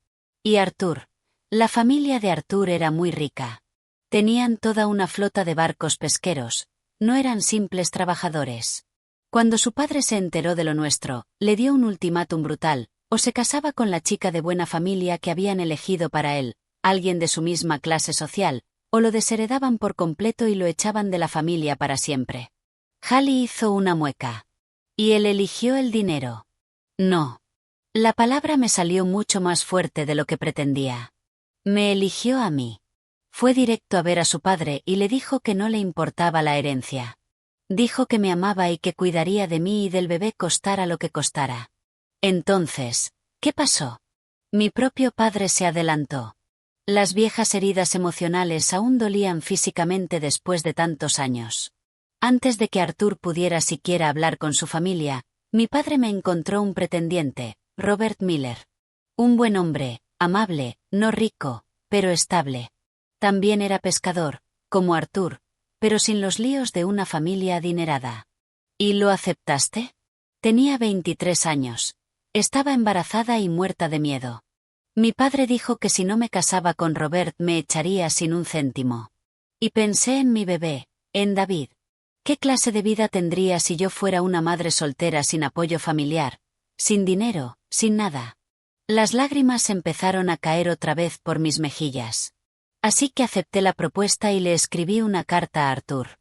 Y Arthur, la familia de Arthur era muy rica. Tenían toda una flota de barcos pesqueros, no eran simples trabajadores. Cuando su padre se enteró de lo nuestro, le dio un ultimátum brutal, o se casaba con la chica de buena familia que habían elegido para él, alguien de su misma clase social, o lo desheredaban por completo y lo echaban de la familia para siempre. Hallie hizo una mueca. Y él eligió el dinero. No. La palabra me salió mucho más fuerte de lo que pretendía. Me eligió a mí. Fue directo a ver a su padre y le dijo que no le importaba la herencia. Dijo que me amaba y que cuidaría de mí y del bebé costara lo que costara. Entonces, ¿qué pasó? Mi propio padre se adelantó. Las viejas heridas emocionales aún dolían físicamente después de tantos años. Antes de que Arthur pudiera siquiera hablar con su familia, mi padre me encontró un pretendiente, Robert Miller. Un buen hombre, amable, no rico, pero estable. También era pescador, como Arthur, pero sin los líos de una familia adinerada. ¿Y lo aceptaste? Tenía 23 años. Estaba embarazada y muerta de miedo. Mi padre dijo que si no me casaba con Robert me echaría sin un céntimo. Y pensé en mi bebé, en David. ¿Qué clase de vida tendría si yo fuera una madre soltera sin apoyo familiar, sin dinero, sin nada? Las lágrimas empezaron a caer otra vez por mis mejillas. Así que acepté la propuesta y le escribí una carta a Arthur.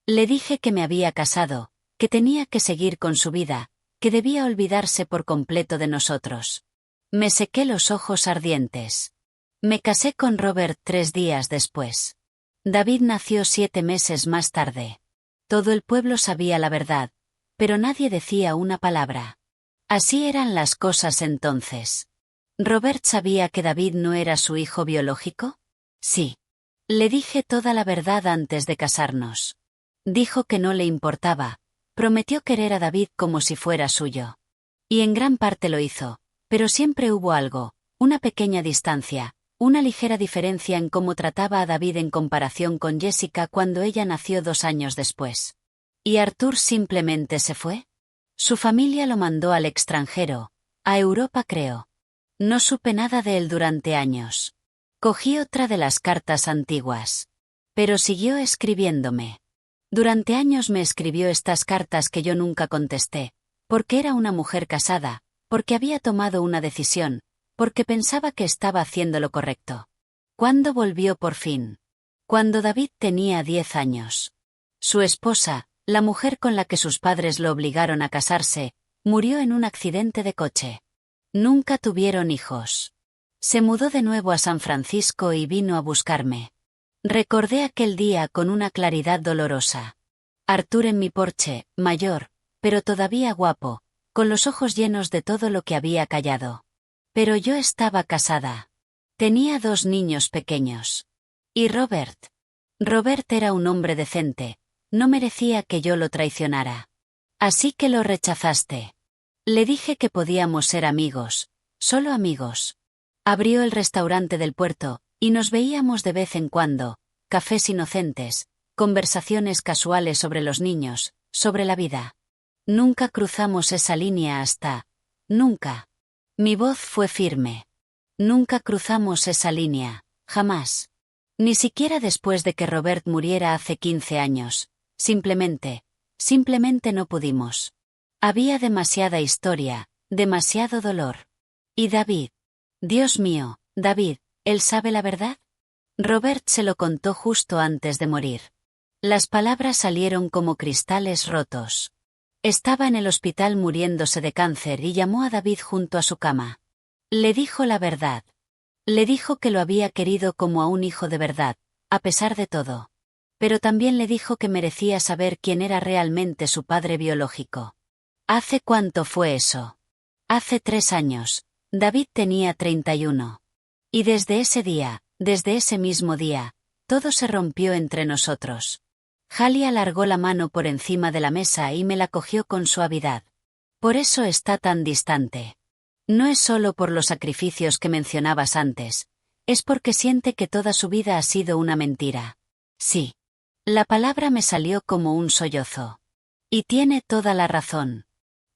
Le dije que me había casado, que tenía que seguir con su vida, que debía olvidarse por completo de nosotros. Me sequé los ojos ardientes. Me casé con Robert 3 días después. David nació 7 meses más tarde. Todo el pueblo sabía la verdad, pero nadie decía una palabra. Así eran las cosas entonces. ¿Robert sabía que David no era su hijo biológico? Sí. Le dije toda la verdad antes de casarnos. Dijo que no le importaba, prometió querer a David como si fuera suyo. Y en gran parte lo hizo, pero siempre hubo algo, una pequeña distancia, una ligera diferencia en cómo trataba a David en comparación con Jessica cuando ella nació 2 años después. ¿Y Arthur simplemente se fue? Su familia lo mandó al extranjero, a Europa creo. No supe nada de él durante años. Cogí otra de las cartas antiguas. Pero siguió escribiéndome. Durante años me escribió estas cartas que yo nunca contesté, porque era una mujer casada, porque había tomado una decisión, porque pensaba que estaba haciendo lo correcto. ¿Cuándo volvió por fin? Cuando David tenía 10 años. Su esposa, la mujer con la que sus padres lo obligaron a casarse, murió en un accidente de coche. Nunca tuvieron hijos. Se mudó de nuevo a San Francisco y vino a buscarme. Recordé aquel día con una claridad dolorosa. Arthur en mi porche, mayor, pero todavía guapo, con los ojos llenos de todo lo que había callado. Pero yo estaba casada. Tenía 2 niños pequeños. ¿Y Robert? Robert era un hombre decente, no merecía que yo lo traicionara. Así que lo rechazaste. Le dije que podíamos ser amigos, solo amigos. Abrió el restaurante del puerto, y nos veíamos de vez en cuando, cafés inocentes, conversaciones casuales sobre los niños, sobre la vida. Nunca cruzamos esa línea hasta... Nunca. Mi voz fue firme. Nunca cruzamos esa línea, jamás. Ni siquiera después de que Robert muriera hace 15 años. Simplemente no pudimos. Había demasiada historia, demasiado dolor. ¿Y David? Dios mío, David, ¿él sabe la verdad? Robert se lo contó justo antes de morir. Las palabras salieron como cristales rotos. Estaba en el hospital muriéndose de cáncer y llamó a David junto a su cama. Le dijo la verdad. Le dijo que lo había querido como a un hijo de verdad, a pesar de todo. Pero también le dijo que merecía saber quién era realmente su padre biológico. ¿Hace cuánto fue eso? Hace 3 años. David tenía 31. Y desde ese día, desde ese mismo día, todo se rompió entre nosotros. Hallie alargó la mano por encima de la mesa y me la cogió con suavidad. Por eso está tan distante. No es solo por los sacrificios que mencionabas antes, es porque siente que toda su vida ha sido una mentira. Sí. La palabra me salió como un sollozo. Y tiene toda la razón.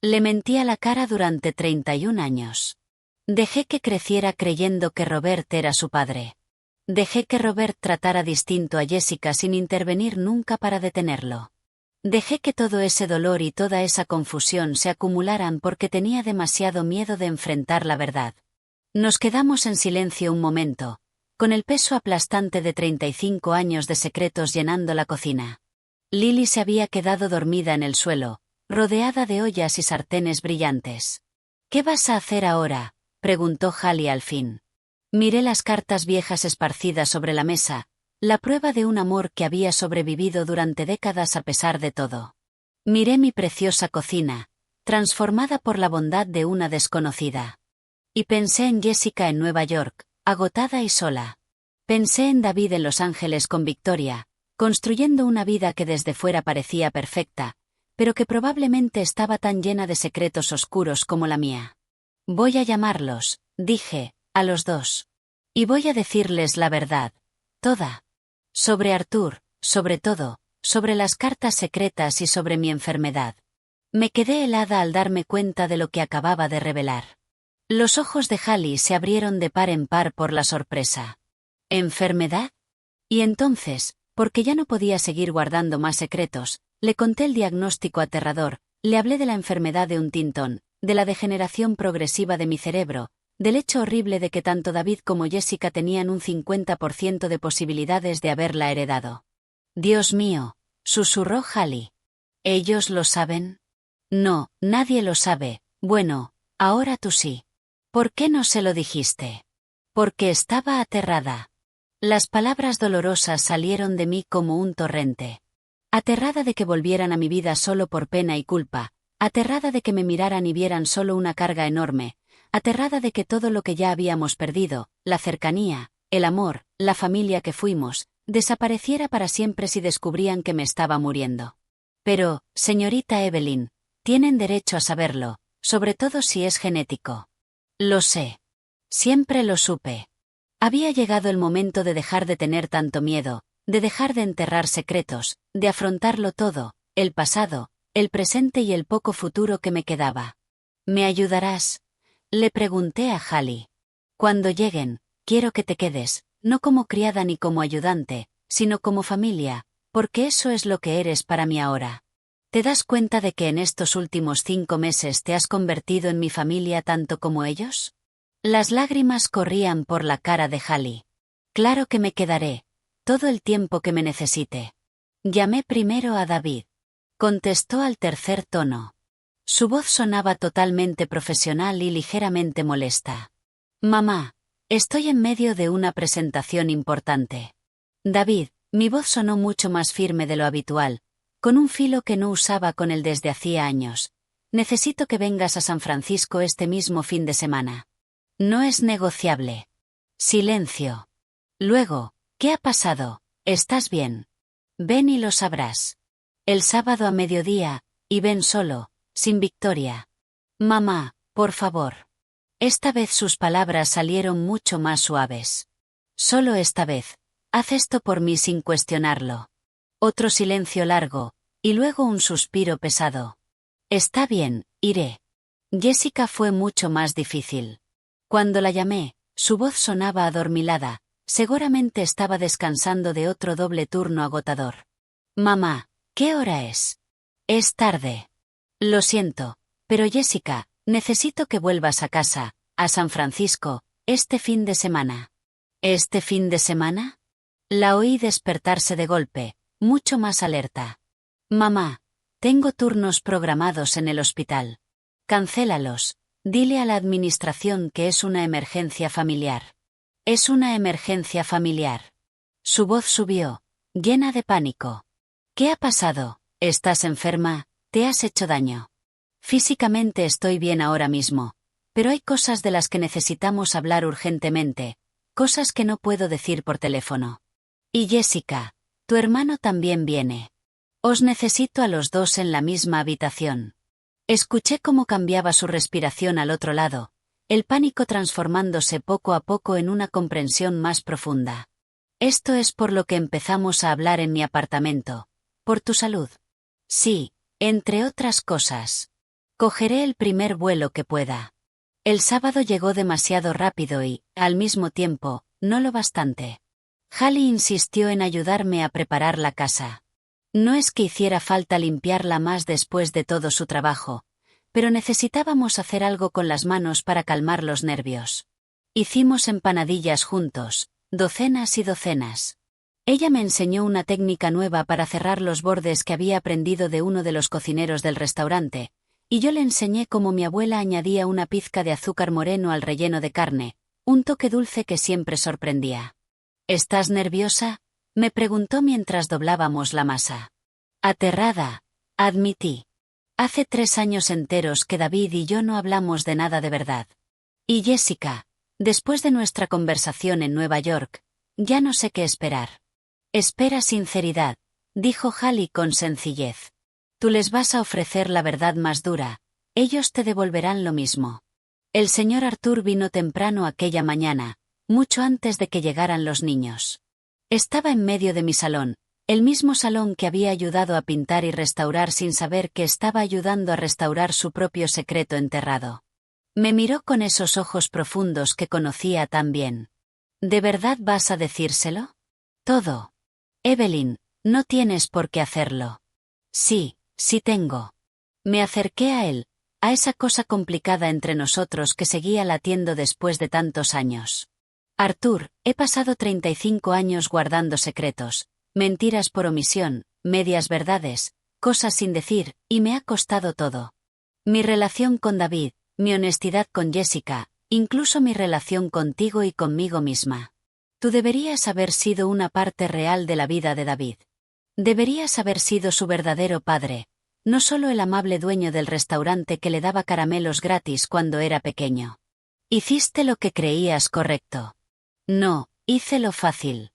Le mentí a la cara durante 31 años. Dejé que creciera creyendo que Robert era su padre. Dejé que Robert tratara distinto a Jessica sin intervenir nunca para detenerlo. Dejé que todo ese dolor y toda esa confusión se acumularan porque tenía demasiado miedo de enfrentar la verdad. Nos quedamos en silencio un momento, con el peso aplastante de 35 años de secretos llenando la cocina. Lily se había quedado dormida en el suelo, rodeada de ollas y sartenes brillantes. ¿Qué vas a hacer ahora?, preguntó Hallie al fin. Miré las cartas viejas esparcidas sobre la mesa, la prueba de un amor que había sobrevivido durante décadas a pesar de todo. Miré mi preciosa cocina, transformada por la bondad de una desconocida. Y pensé en Jessica en Nueva York, agotada y sola. Pensé en David en Los Ángeles con Victoria, construyendo una vida que desde fuera parecía perfecta, pero que probablemente estaba tan llena de secretos oscuros como la mía. Voy a llamarlos, dije, a los 2. Y voy a decirles la verdad, toda. Sobre Arthur, sobre todo, sobre las cartas secretas y sobre mi enfermedad. Me quedé helada al darme cuenta de lo que acababa de revelar. Los ojos de Hallie se abrieron de par en par por la sorpresa. ¿Enfermedad? Y entonces, porque ya no podía seguir guardando más secretos, le conté el diagnóstico aterrador, le hablé de la enfermedad de Huntington, de la degeneración progresiva de mi cerebro, del hecho horrible de que tanto David como Jessica tenían un 50% de posibilidades de haberla heredado. Dios mío, susurró Hallie. ¿Ellos lo saben? No, nadie lo sabe. Bueno, ahora tú sí. ¿Por qué no se lo dijiste? Porque estaba aterrada. Las palabras dolorosas salieron de mí como un torrente. Aterrada de que volvieran a mi vida solo por pena y culpa, aterrada de que me miraran y vieran solo una carga enorme, aterrada de que todo lo que ya habíamos perdido, la cercanía, el amor, la familia que fuimos, desapareciera para siempre si descubrían que me estaba muriendo. Pero, señorita Evelyn, tienen derecho a saberlo, sobre todo si es genético. Lo sé. Siempre lo supe. Había llegado el momento de dejar de tener tanto miedo, de dejar de enterrar secretos, de afrontarlo todo, el pasado, el presente y el poco futuro que me quedaba. ¿Me ayudarás? Le pregunté a Hallie. Cuando lleguen, quiero que te quedes, no como criada ni como ayudante, sino como familia, porque eso es lo que eres para mí ahora. ¿Te das cuenta de que en estos últimos 5 meses te has convertido en mi familia tanto como ellos? Las lágrimas corrían por la cara de Hallie. Claro que me quedaré, todo el tiempo que me necesite. Llamé primero a David. Contestó al tercer tono. Su voz sonaba totalmente profesional y ligeramente molesta. Mamá, estoy en medio de una presentación importante. David, mi voz sonó mucho más firme de lo habitual, con un filo que no usaba con él desde hacía años. Necesito que vengas a San Francisco este mismo fin de semana. No es negociable. Silencio. Luego, ¿qué ha pasado? ¿Estás bien? Ven y lo sabrás. El sábado a mediodía, y ven solo, sin Victoria. Mamá, por favor. Esta vez sus palabras salieron mucho más suaves. Solo esta vez. Haz esto por mí sin cuestionarlo. Otro silencio largo, y luego un suspiro pesado. Está bien, iré. Jessica fue mucho más difícil. Cuando la llamé, su voz sonaba adormilada, seguramente estaba descansando de otro doble turno agotador. Mamá, ¿qué hora es? Es tarde. Lo siento, pero Jessica, necesito que vuelvas a casa, a San Francisco, este fin de semana. ¿Este fin de semana? La oí despertarse de golpe, mucho más alerta. Mamá, tengo turnos programados en el hospital. Cancélalos, dile a la administración que es una emergencia familiar. Es una emergencia familiar. Su voz subió, llena de pánico. ¿Qué ha pasado? ¿Estás enferma? ¿Te has hecho daño? Físicamente estoy bien ahora mismo, pero hay cosas de las que necesitamos hablar urgentemente, cosas que no puedo decir por teléfono. Y Jessica, tu hermano también viene. Os necesito a los dos en la misma habitación. Escuché cómo cambiaba su respiración al otro lado, el pánico transformándose poco a poco en una comprensión más profunda. Esto es por lo que empezamos a hablar en mi apartamento. Por tu salud. Sí, entre otras cosas. Cogeré el primer vuelo que pueda. El sábado llegó demasiado rápido y, al mismo tiempo, no lo bastante. Hallie insistió en ayudarme a preparar la casa. No es que hiciera falta limpiarla más después de todo su trabajo, pero necesitábamos hacer algo con las manos para calmar los nervios. Hicimos empanadillas juntos, docenas y docenas. Ella me enseñó una técnica nueva para cerrar los bordes que había aprendido de uno de los cocineros del restaurante, y yo le enseñé cómo mi abuela añadía una pizca de azúcar moreno al relleno de carne, un toque dulce que siempre sorprendía. ¿Estás nerviosa?, me preguntó mientras doblábamos la masa. Aterrada, admití. Hace 3 años enteros que David y yo no hablamos de nada de verdad. Y Jessica, después de nuestra conversación en Nueva York, ya no sé qué esperar. Espera sinceridad, dijo Hallie con sencillez. Tú les vas a ofrecer la verdad más dura, ellos te devolverán lo mismo. El señor Arthur vino temprano aquella mañana, mucho antes de que llegaran los niños. Estaba en medio de mi salón, el mismo salón que había ayudado a pintar y restaurar sin saber que estaba ayudando a restaurar su propio secreto enterrado. Me miró con esos ojos profundos que conocía tan bien. ¿De verdad vas a decírselo? Todo. Evelyn, no tienes por qué hacerlo. Sí, sí tengo. Me acerqué a él, a esa cosa complicada entre nosotros que seguía latiendo después de tantos años. Arthur, he pasado 35 años guardando secretos, mentiras por omisión, medias verdades, cosas sin decir, y me ha costado todo. Mi relación con David, mi honestidad con Jessica, incluso mi relación contigo y conmigo misma. Tú deberías haber sido una parte real de la vida de David. Deberías haber sido su verdadero padre, no solo el amable dueño del restaurante que le daba caramelos gratis cuando era pequeño. Hiciste lo que creías correcto. No, hice lo fácil.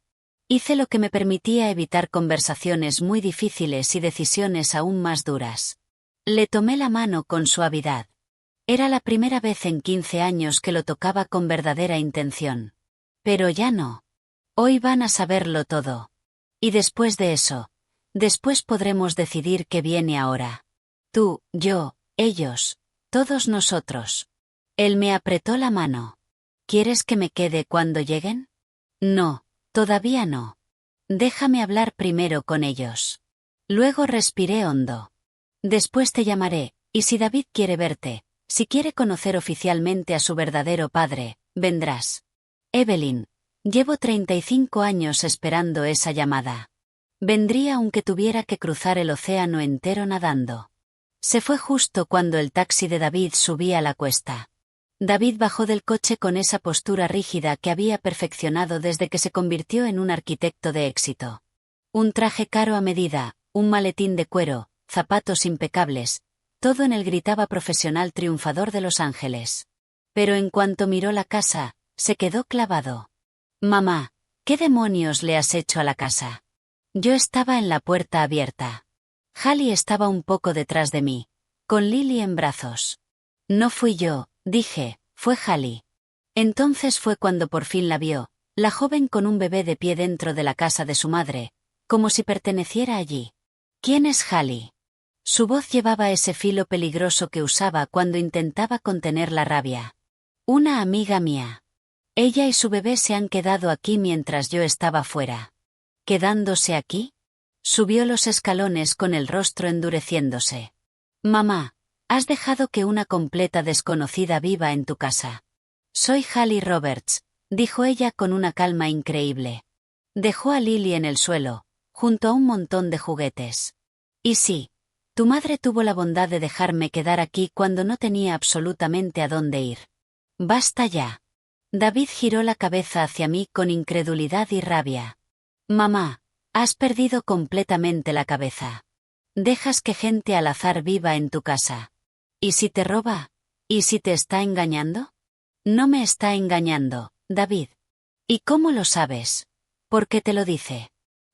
Hice lo que me permitía evitar conversaciones muy difíciles y decisiones aún más duras. Le tomé la mano con suavidad. Era la primera vez en 15 años que lo tocaba con verdadera intención. Pero ya no. Hoy van a saberlo todo. Y después de eso, después podremos decidir qué viene ahora. Tú, yo, ellos, todos nosotros. Él me apretó la mano. ¿Quieres que me quede cuando lleguen? No, todavía no. Déjame hablar primero con ellos. Luego respiré hondo. Después te llamaré, y si David quiere verte, si quiere conocer oficialmente a su verdadero padre, vendrás. Evelyn, llevo 35 años esperando esa llamada. Vendría aunque tuviera que cruzar el océano entero nadando. Se fue justo cuando el taxi de David subía la cuesta. David bajó del coche con esa postura rígida que había perfeccionado desde que se convirtió en un arquitecto de éxito. Un traje caro a medida, un maletín de cuero, zapatos impecables, todo en él gritaba profesional triunfador de Los Ángeles. Pero en cuanto miró la casa, se quedó clavado. Mamá, ¿qué demonios le has hecho a la casa? Yo estaba en la puerta abierta. Hallie estaba un poco detrás de mí, con Lily en brazos. No fui yo, dije, fue Hallie. Entonces fue cuando por fin la vio, la joven con un bebé de pie dentro de la casa de su madre, como si perteneciera allí. ¿Quién es Hallie? Su voz llevaba ese filo peligroso que usaba cuando intentaba contener la rabia. Una amiga mía. Ella y su bebé se han quedado aquí mientras yo estaba fuera. ¿Quedándose aquí? Subió los escalones con el rostro endureciéndose. Mamá, has dejado que una completa desconocida viva en tu casa. Soy Hallie Roberts, dijo ella con una calma increíble. Dejó a Lily en el suelo, junto a un montón de juguetes. Y sí, tu madre tuvo la bondad de dejarme quedar aquí cuando no tenía absolutamente a dónde ir. Basta ya. David giró la cabeza hacia mí con incredulidad y rabia. Mamá, has perdido completamente la cabeza. Dejas que gente al azar viva en tu casa. ¿Y si te roba? ¿Y si te está engañando? No me está engañando, David. ¿Y cómo lo sabes? ¿Por qué te lo dice?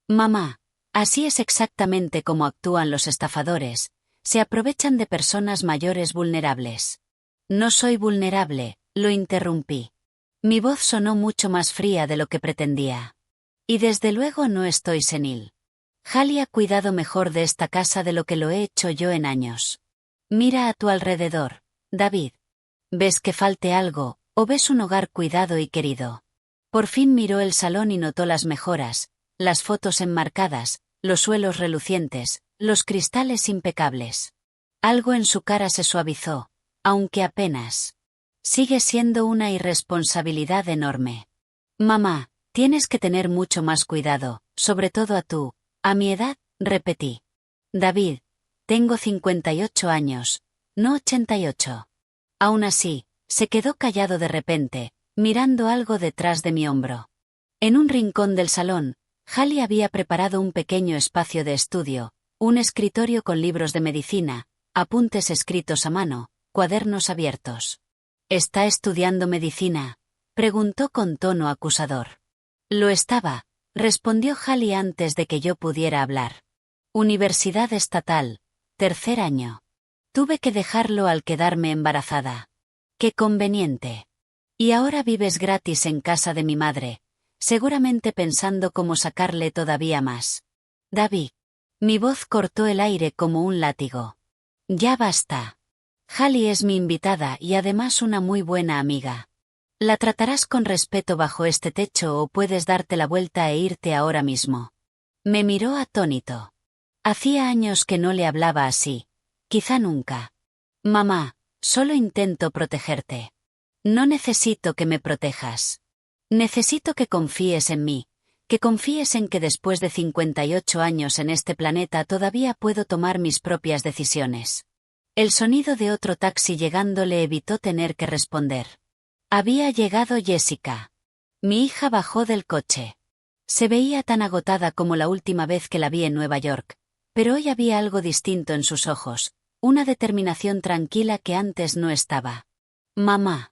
Mamá, así es exactamente como actúan los estafadores, se aprovechan de personas mayores vulnerables. No soy vulnerable, lo interrumpí. Mi voz sonó mucho más fría de lo que pretendía. Y desde luego no estoy senil. Hallie ha cuidado mejor de esta casa de lo que lo he hecho yo en años. Mira a tu alrededor, David. ¿Ves que falte algo, o ves un hogar cuidado y querido? Por fin miró el salón y notó las mejoras, las fotos enmarcadas, los suelos relucientes, los cristales impecables. Algo en su cara se suavizó, aunque apenas. Sigue siendo una irresponsabilidad enorme. Mamá, tienes que tener mucho más cuidado, sobre todo a mi edad, repetí. David, tengo 58 años, no 88. Aún así, se quedó callado de repente, mirando algo detrás de mi hombro. En un rincón del salón, Hallie había preparado un pequeño espacio de estudio, un escritorio con libros de medicina, apuntes escritos a mano, cuadernos abiertos. ¿Está estudiando medicina?, preguntó con tono acusador. Lo estaba, respondió Hallie antes de que yo pudiera hablar. Universidad Estatal, tercer año. Tuve que dejarlo al quedarme embarazada. Qué conveniente. Y ahora vives gratis en casa de mi madre, seguramente pensando cómo sacarle todavía más. David. Mi voz cortó el aire como un látigo. Ya basta. Hallie es mi invitada y además una muy buena amiga. La tratarás con respeto bajo este techo o puedes darte la vuelta e irte ahora mismo. Me miró atónito. Hacía años que no le hablaba así. Quizá nunca. Mamá, solo intento protegerte. No necesito que me protejas. Necesito que confíes en mí, que confíes en que después de 58 años en este planeta todavía puedo tomar mis propias decisiones. El sonido de otro taxi llegando le evitó tener que responder. Había llegado Jessica. Mi hija bajó del coche. Se veía tan agotada como la última vez que la vi en Nueva York, pero hoy había algo distinto en sus ojos, una determinación tranquila que antes no estaba. Mamá.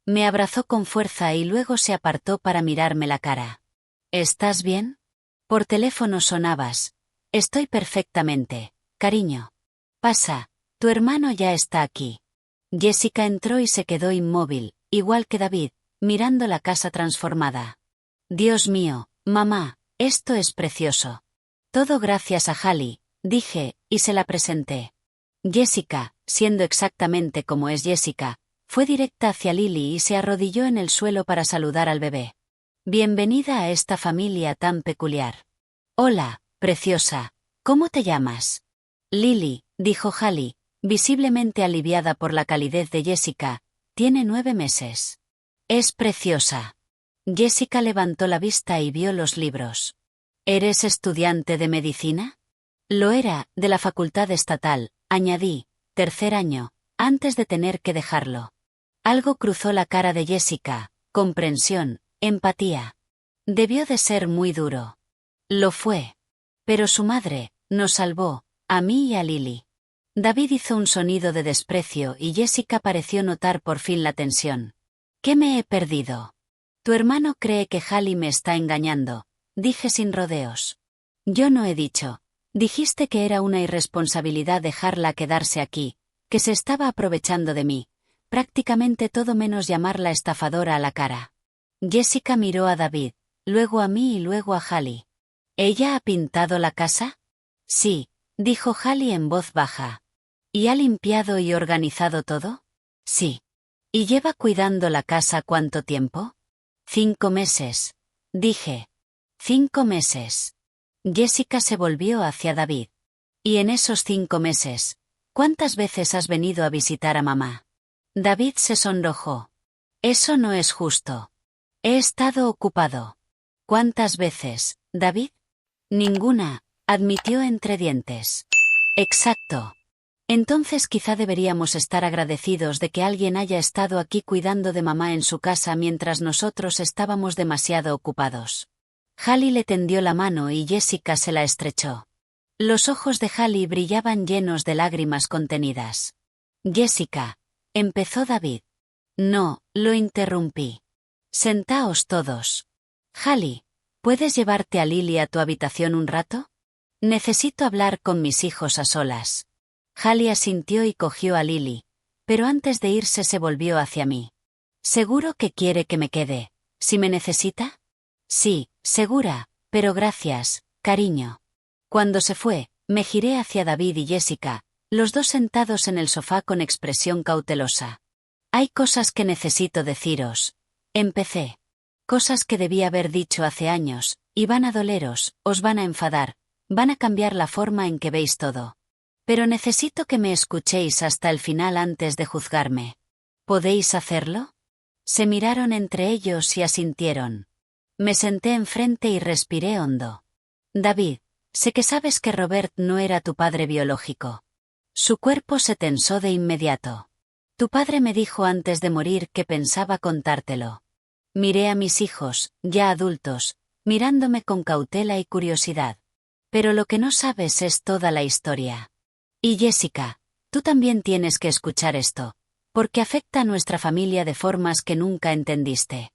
Me abrazó con fuerza y luego se apartó para mirarme la cara. ¿Estás bien? Por teléfono sonabas. Estoy perfectamente, cariño. Pasa, tu hermano ya está aquí. Jessica entró y se quedó inmóvil, igual que David, mirando la casa transformada. Dios mío, mamá, esto es precioso. Todo gracias a Hallie, dije, y se la presenté. Jessica, siendo exactamente como es Jessica, fue directa hacia Lily y se arrodilló en el suelo para saludar al bebé. Bienvenida a esta familia tan peculiar. Hola, preciosa, ¿cómo te llamas? Lily, dijo Hallie, visiblemente aliviada por la calidez de Jessica, tiene 9 meses. Es preciosa. Jessica levantó la vista y vio los libros. ¿Eres estudiante de medicina? Lo era, de la facultad estatal, añadí, 3er año, antes de tener que dejarlo. Algo cruzó la cara de Jessica, comprensión, empatía. Debió de ser muy duro. Lo fue. Pero su madre, nos salvó, a mí y a Lily. David hizo un sonido de desprecio y Jessica pareció notar por fin la tensión. ¿Qué me he perdido? Tu hermano cree que Hallie me está engañando, dije sin rodeos. Yo no he dicho. Dijiste que era una irresponsabilidad dejarla quedarse aquí, que se estaba aprovechando de mí, prácticamente todo menos llamarla estafadora a la cara. Jessica miró a David, luego a mí y luego a Hallie. ¿Ella ha pintado la casa? Sí, dijo Hallie en voz baja. ¿Y ha limpiado y organizado todo? Sí. ¿Y lleva cuidando la casa cuánto tiempo? 5 meses. Dije. 5 meses. Jessica se volvió hacia David. ¿Y en esos 5 meses, cuántas veces has venido a visitar a mamá? David se sonrojó. Eso no es justo. He estado ocupado. ¿Cuántas veces, David? Ninguna, admitió entre dientes. Exacto. Entonces quizá deberíamos estar agradecidos de que alguien haya estado aquí cuidando de mamá en su casa mientras nosotros estábamos demasiado ocupados. Hallie le tendió la mano y Jessica se la estrechó. Los ojos de Hallie brillaban llenos de lágrimas contenidas. Jessica, empezó David. No, lo interrumpí. Sentaos todos. Hallie, ¿puedes llevarte a Lily a tu habitación un rato? Necesito hablar con mis hijos a solas. Hallie asintió y cogió a Lily, pero antes de irse se volvió hacia mí. ¿Seguro que quiere que me quede, si me necesita? Sí, segura, pero gracias, cariño. Cuando se fue, me giré hacia David y Jessica, los dos sentados en el sofá con expresión cautelosa. Hay cosas que necesito deciros. Empecé. Cosas que debí haber dicho hace años, y van a doleros, os van a enfadar, van a cambiar la forma en que veis todo. Pero necesito que me escuchéis hasta el final antes de juzgarme. ¿Podéis hacerlo? Se miraron entre ellos y asintieron. Me senté enfrente y respiré hondo. David, sé que sabes que Robert no era tu padre biológico. Su cuerpo se tensó de inmediato. Tu padre me dijo antes de morir que pensaba contártelo. Miré a mis hijos, ya adultos, mirándome con cautela y curiosidad. Pero lo que no sabes es toda la historia. Y Jessica, tú también tienes que escuchar esto, porque afecta a nuestra familia de formas que nunca entendiste.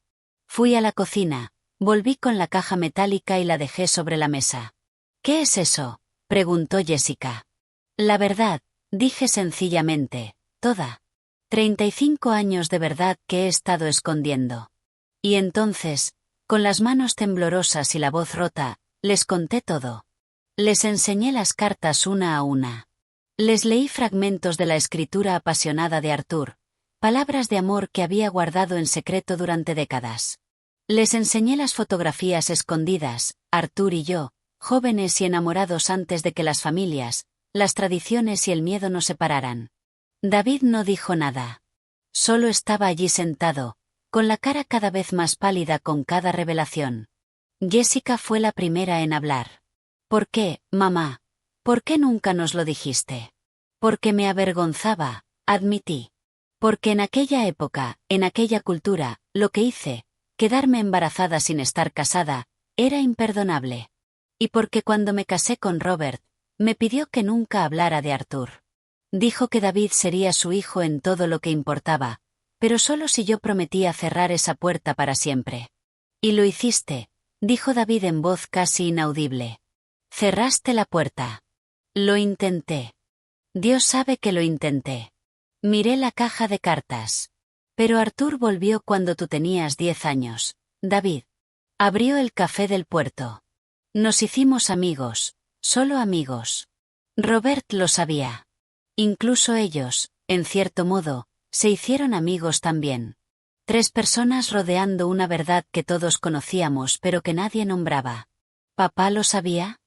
Fui a la cocina, volví con la caja metálica y la dejé sobre la mesa. ¿Qué es eso?, preguntó Jessica. La verdad, dije sencillamente, toda. 35 años de verdad que he estado escondiendo. Y entonces, con las manos temblorosas y la voz rota, les conté todo. Les enseñé las cartas una a una. Les leí fragmentos de la escritura apasionada de Arthur, palabras de amor que había guardado en secreto durante décadas. Les enseñé las fotografías escondidas, Arthur y yo, jóvenes y enamorados antes de que las familias, las tradiciones y el miedo nos separaran. David no dijo nada. Solo estaba allí sentado, con la cara cada vez más pálida con cada revelación. Jessica fue la primera en hablar. ¿Por qué, mamá? ¿Por qué nunca nos lo dijiste? Porque me avergonzaba, admití. Porque en aquella época, en aquella cultura, lo que hice, quedarme embarazada sin estar casada, era imperdonable. Y porque cuando me casé con Robert, me pidió que nunca hablara de Arthur. Dijo que David sería su hijo en todo lo que importaba, pero solo si yo prometía cerrar esa puerta para siempre. Y lo hiciste, dijo David en voz casi inaudible. Cerraste la puerta. Lo intenté. Dios sabe que lo intenté. Miré la caja de cartas. Pero Arthur volvió cuando tú tenías 10 años, David. Abrió el café del puerto. Nos hicimos amigos, solo amigos. Robert lo sabía. Incluso ellos, en cierto modo, se hicieron amigos también. 3 personas rodeando una verdad que todos conocíamos pero que nadie nombraba. ¿Papá lo sabía?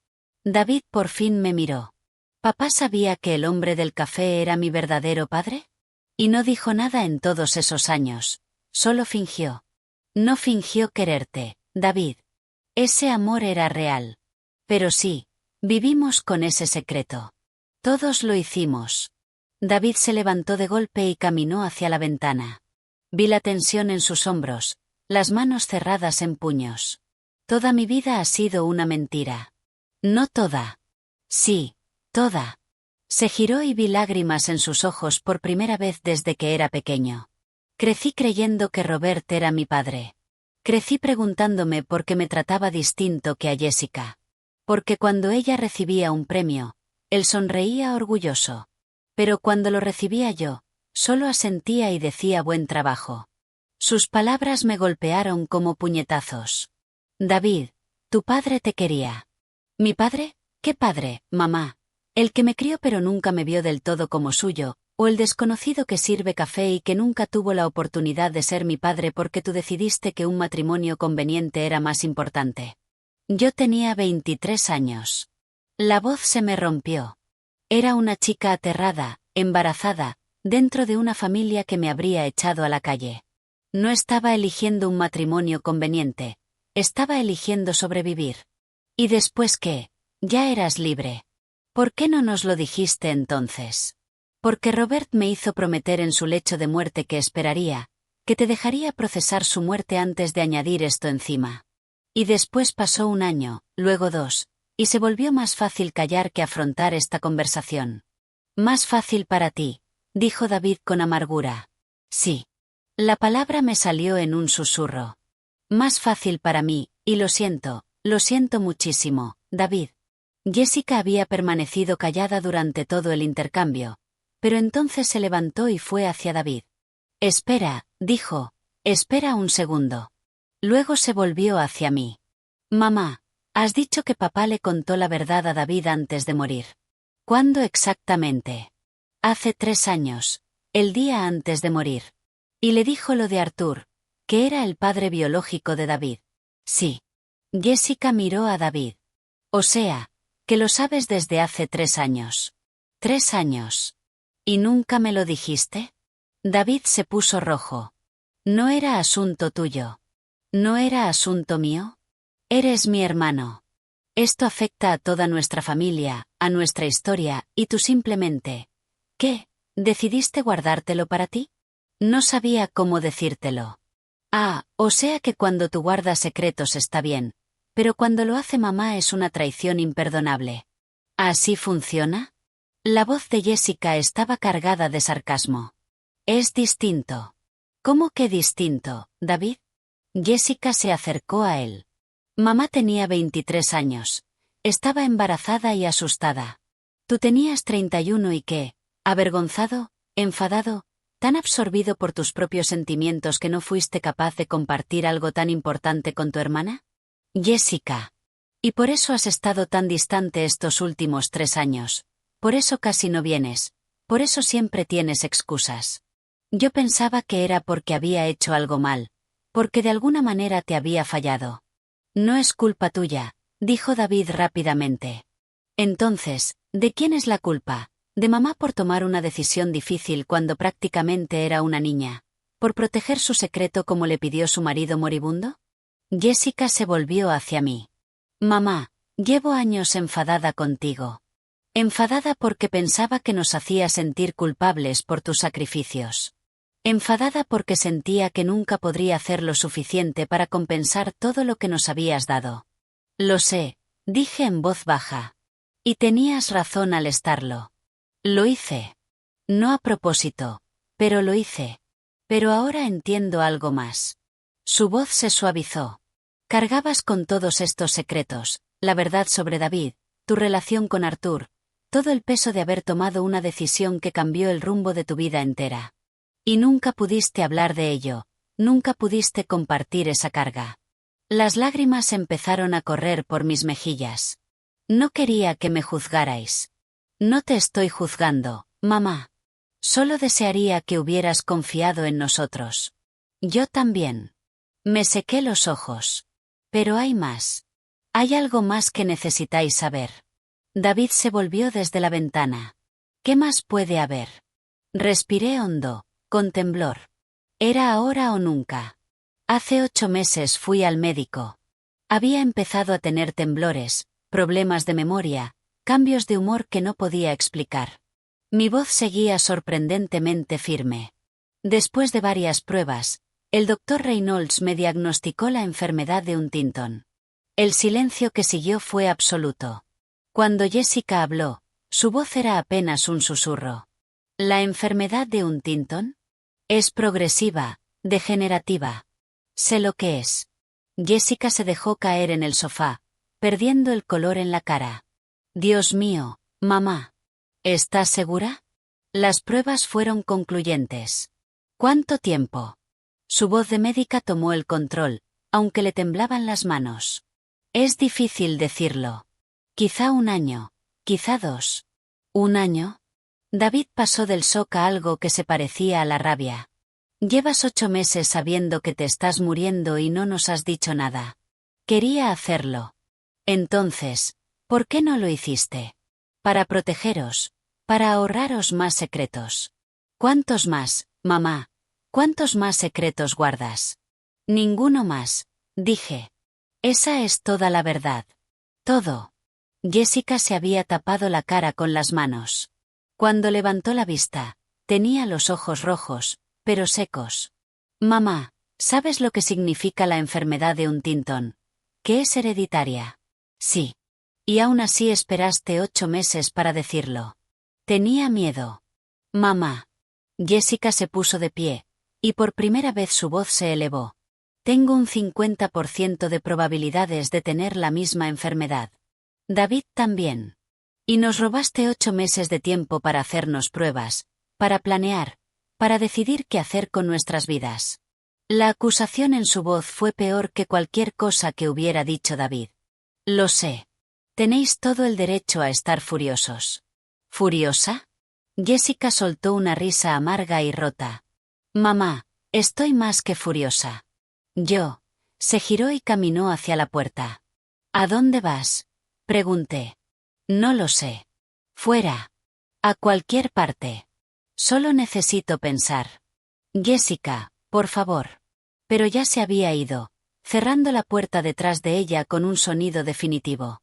David por fin me miró. ¿Papá sabía que el hombre del café era mi verdadero padre? Y no dijo nada en todos esos años, solo fingió. No fingió quererte, David. Ese amor era real. Pero sí, vivimos con ese secreto. Todos lo hicimos. David se levantó de golpe y caminó hacia la ventana. Vi la tensión en sus hombros, las manos cerradas en puños. Toda mi vida ha sido una mentira. No toda. Sí, toda. Se giró y vi lágrimas en sus ojos por primera vez desde que era pequeño. Crecí creyendo que Robert era mi padre. Crecí preguntándome por qué me trataba distinto que a Jessica. Porque cuando ella recibía un premio, él sonreía orgulloso. Pero cuando lo recibía yo, solo asentía y decía buen trabajo. Sus palabras me golpearon como puñetazos. David, tu padre te quería. ¿Mi padre? ¿Qué padre, mamá? El que me crió pero nunca me vio del todo como suyo, o el desconocido que sirve café y que nunca tuvo la oportunidad de ser mi padre porque tú decidiste que un matrimonio conveniente era más importante. Yo tenía 23 años. La voz se me rompió. Era una chica aterrada, embarazada, dentro de una familia que me habría echado a la calle. No estaba eligiendo un matrimonio conveniente, estaba eligiendo sobrevivir. ¿Y después qué? Ya eras libre. ¿Por qué no nos lo dijiste entonces? Porque Robert me hizo prometer en su lecho de muerte que esperaría, que te dejaría procesar su muerte antes de añadir esto encima. Y después pasó un año, luego 2, y se volvió más fácil callar que afrontar esta conversación. Más fácil para ti, dijo David con amargura. Sí. La palabra me salió en un susurro. Más fácil para mí, y lo siento muchísimo, David. Jessica había permanecido callada durante todo el intercambio, pero entonces se levantó y fue hacia David. Espera, dijo, espera un segundo. Luego se volvió hacia mí. Mamá, has dicho que papá le contó la verdad a David antes de morir. ¿Cuándo exactamente? Hace 3 años, el día antes de morir. Y le dijo lo de Arthur, que era el padre biológico de David. Sí. Jessica miró a David. O sea, que lo sabes desde hace 3 años. 3 años. ¿Y nunca me lo dijiste? David se puso rojo. No era asunto tuyo. ¿No era asunto mío? Eres mi hermano. Esto afecta a toda nuestra familia, a nuestra historia, y tú simplemente... ¿Qué? ¿Decidiste guardártelo para ti? No sabía cómo decírtelo. Ah, o sea que cuando tú guardas secretos está bien, pero cuando lo hace mamá es una traición imperdonable. ¿Así funciona? La voz de Jessica estaba cargada de sarcasmo. Es distinto. ¿Cómo que distinto, David? Jessica se acercó a él. Mamá tenía 23 años. Estaba embarazada y asustada. Tú tenías 31 y qué, avergonzado, enfadado, tan absorbido por tus propios sentimientos que no fuiste capaz de compartir algo tan importante con tu hermana. Jessica. Y por eso has estado tan distante estos últimos 3 años. Por eso casi no vienes. Por eso siempre tienes excusas. Yo pensaba que era porque había hecho algo mal. Porque de alguna manera te había fallado. No es culpa tuya, dijo David rápidamente. Entonces, ¿de quién es la culpa? ¿De mamá por tomar una decisión difícil cuando prácticamente era una niña? ¿Por proteger su secreto como le pidió su marido moribundo? Jessica se volvió hacia mí. Mamá, llevo años enfadada contigo. Enfadada porque pensaba que nos hacía sentir culpables por tus sacrificios. Enfadada porque sentía que nunca podría hacer lo suficiente para compensar todo lo que nos habías dado. Lo sé, dije en voz baja. Y tenías razón al estarlo. Lo hice. No a propósito, pero lo hice. Pero ahora entiendo algo más. Su voz se suavizó. Cargabas con todos estos secretos, la verdad sobre David, tu relación con Arthur, todo el peso de haber tomado una decisión que cambió el rumbo de tu vida entera. Y nunca pudiste hablar de ello, nunca pudiste compartir esa carga. Las lágrimas empezaron a correr por mis mejillas. No quería que me juzgarais. No te estoy juzgando, mamá. Solo desearía que hubieras confiado en nosotros. Yo también. Me sequé los ojos. Pero hay más. Hay algo más que necesitáis saber. David se volvió desde la ventana. ¿Qué más puede haber? Respiré hondo, con temblor. ¿Era ahora o nunca? Hace 8 meses fui al médico. Había empezado a tener temblores, problemas de memoria, cambios de humor que no podía explicar. Mi voz seguía sorprendentemente firme. Después de varias pruebas, el doctor Reynolds me diagnosticó la enfermedad de Huntington. El silencio que siguió fue absoluto. Cuando Jessica habló, su voz era apenas un susurro. ¿La enfermedad de Huntington? Es progresiva, degenerativa. Sé lo que es. Jessica se dejó caer en el sofá, perdiendo el color en la cara. Dios mío, mamá. ¿Estás segura? Las pruebas fueron concluyentes. ¿Cuánto tiempo? Su voz de médica tomó el control, aunque le temblaban las manos. Es difícil decirlo. Quizá 1 año, quizá 2. ¿1 año? David pasó del shock a algo que se parecía a la rabia. Llevas 8 meses sabiendo que te estás muriendo y no nos has dicho nada. Quería hacerlo. Entonces, ¿por qué no lo hiciste? Para protegeros, para ahorraros más secretos. ¿Cuántos más, mamá? ¿Cuántos más secretos guardas? Ninguno más, dije. Esa es toda la verdad. Todo. Jessica se había tapado la cara con las manos. Cuando levantó la vista, tenía los ojos rojos, pero secos. Mamá, ¿sabes lo que significa la enfermedad de Huntington? ¿Que es hereditaria? Sí. Y aún así esperaste 8 meses para decirlo. Tenía miedo. Mamá. Jessica se puso de pie, y por primera vez su voz se elevó. Tengo un 50% de probabilidades de tener la misma enfermedad. David también. Y nos robaste 8 meses de tiempo para hacernos pruebas, para planear, para decidir qué hacer con nuestras vidas. La acusación en su voz fue peor que cualquier cosa que hubiera dicho David. Lo sé. Tenéis todo el derecho a estar furiosos. ¿Furiosa? Jessica soltó una risa amarga y rota. Mamá, estoy más que furiosa. Se giró y caminó hacia la puerta. ¿A dónde vas? Pregunté. No lo sé. Fuera. A cualquier parte. Solo necesito pensar. Jessica, por favor. Pero ya se había ido, cerrando la puerta detrás de ella con un sonido definitivo.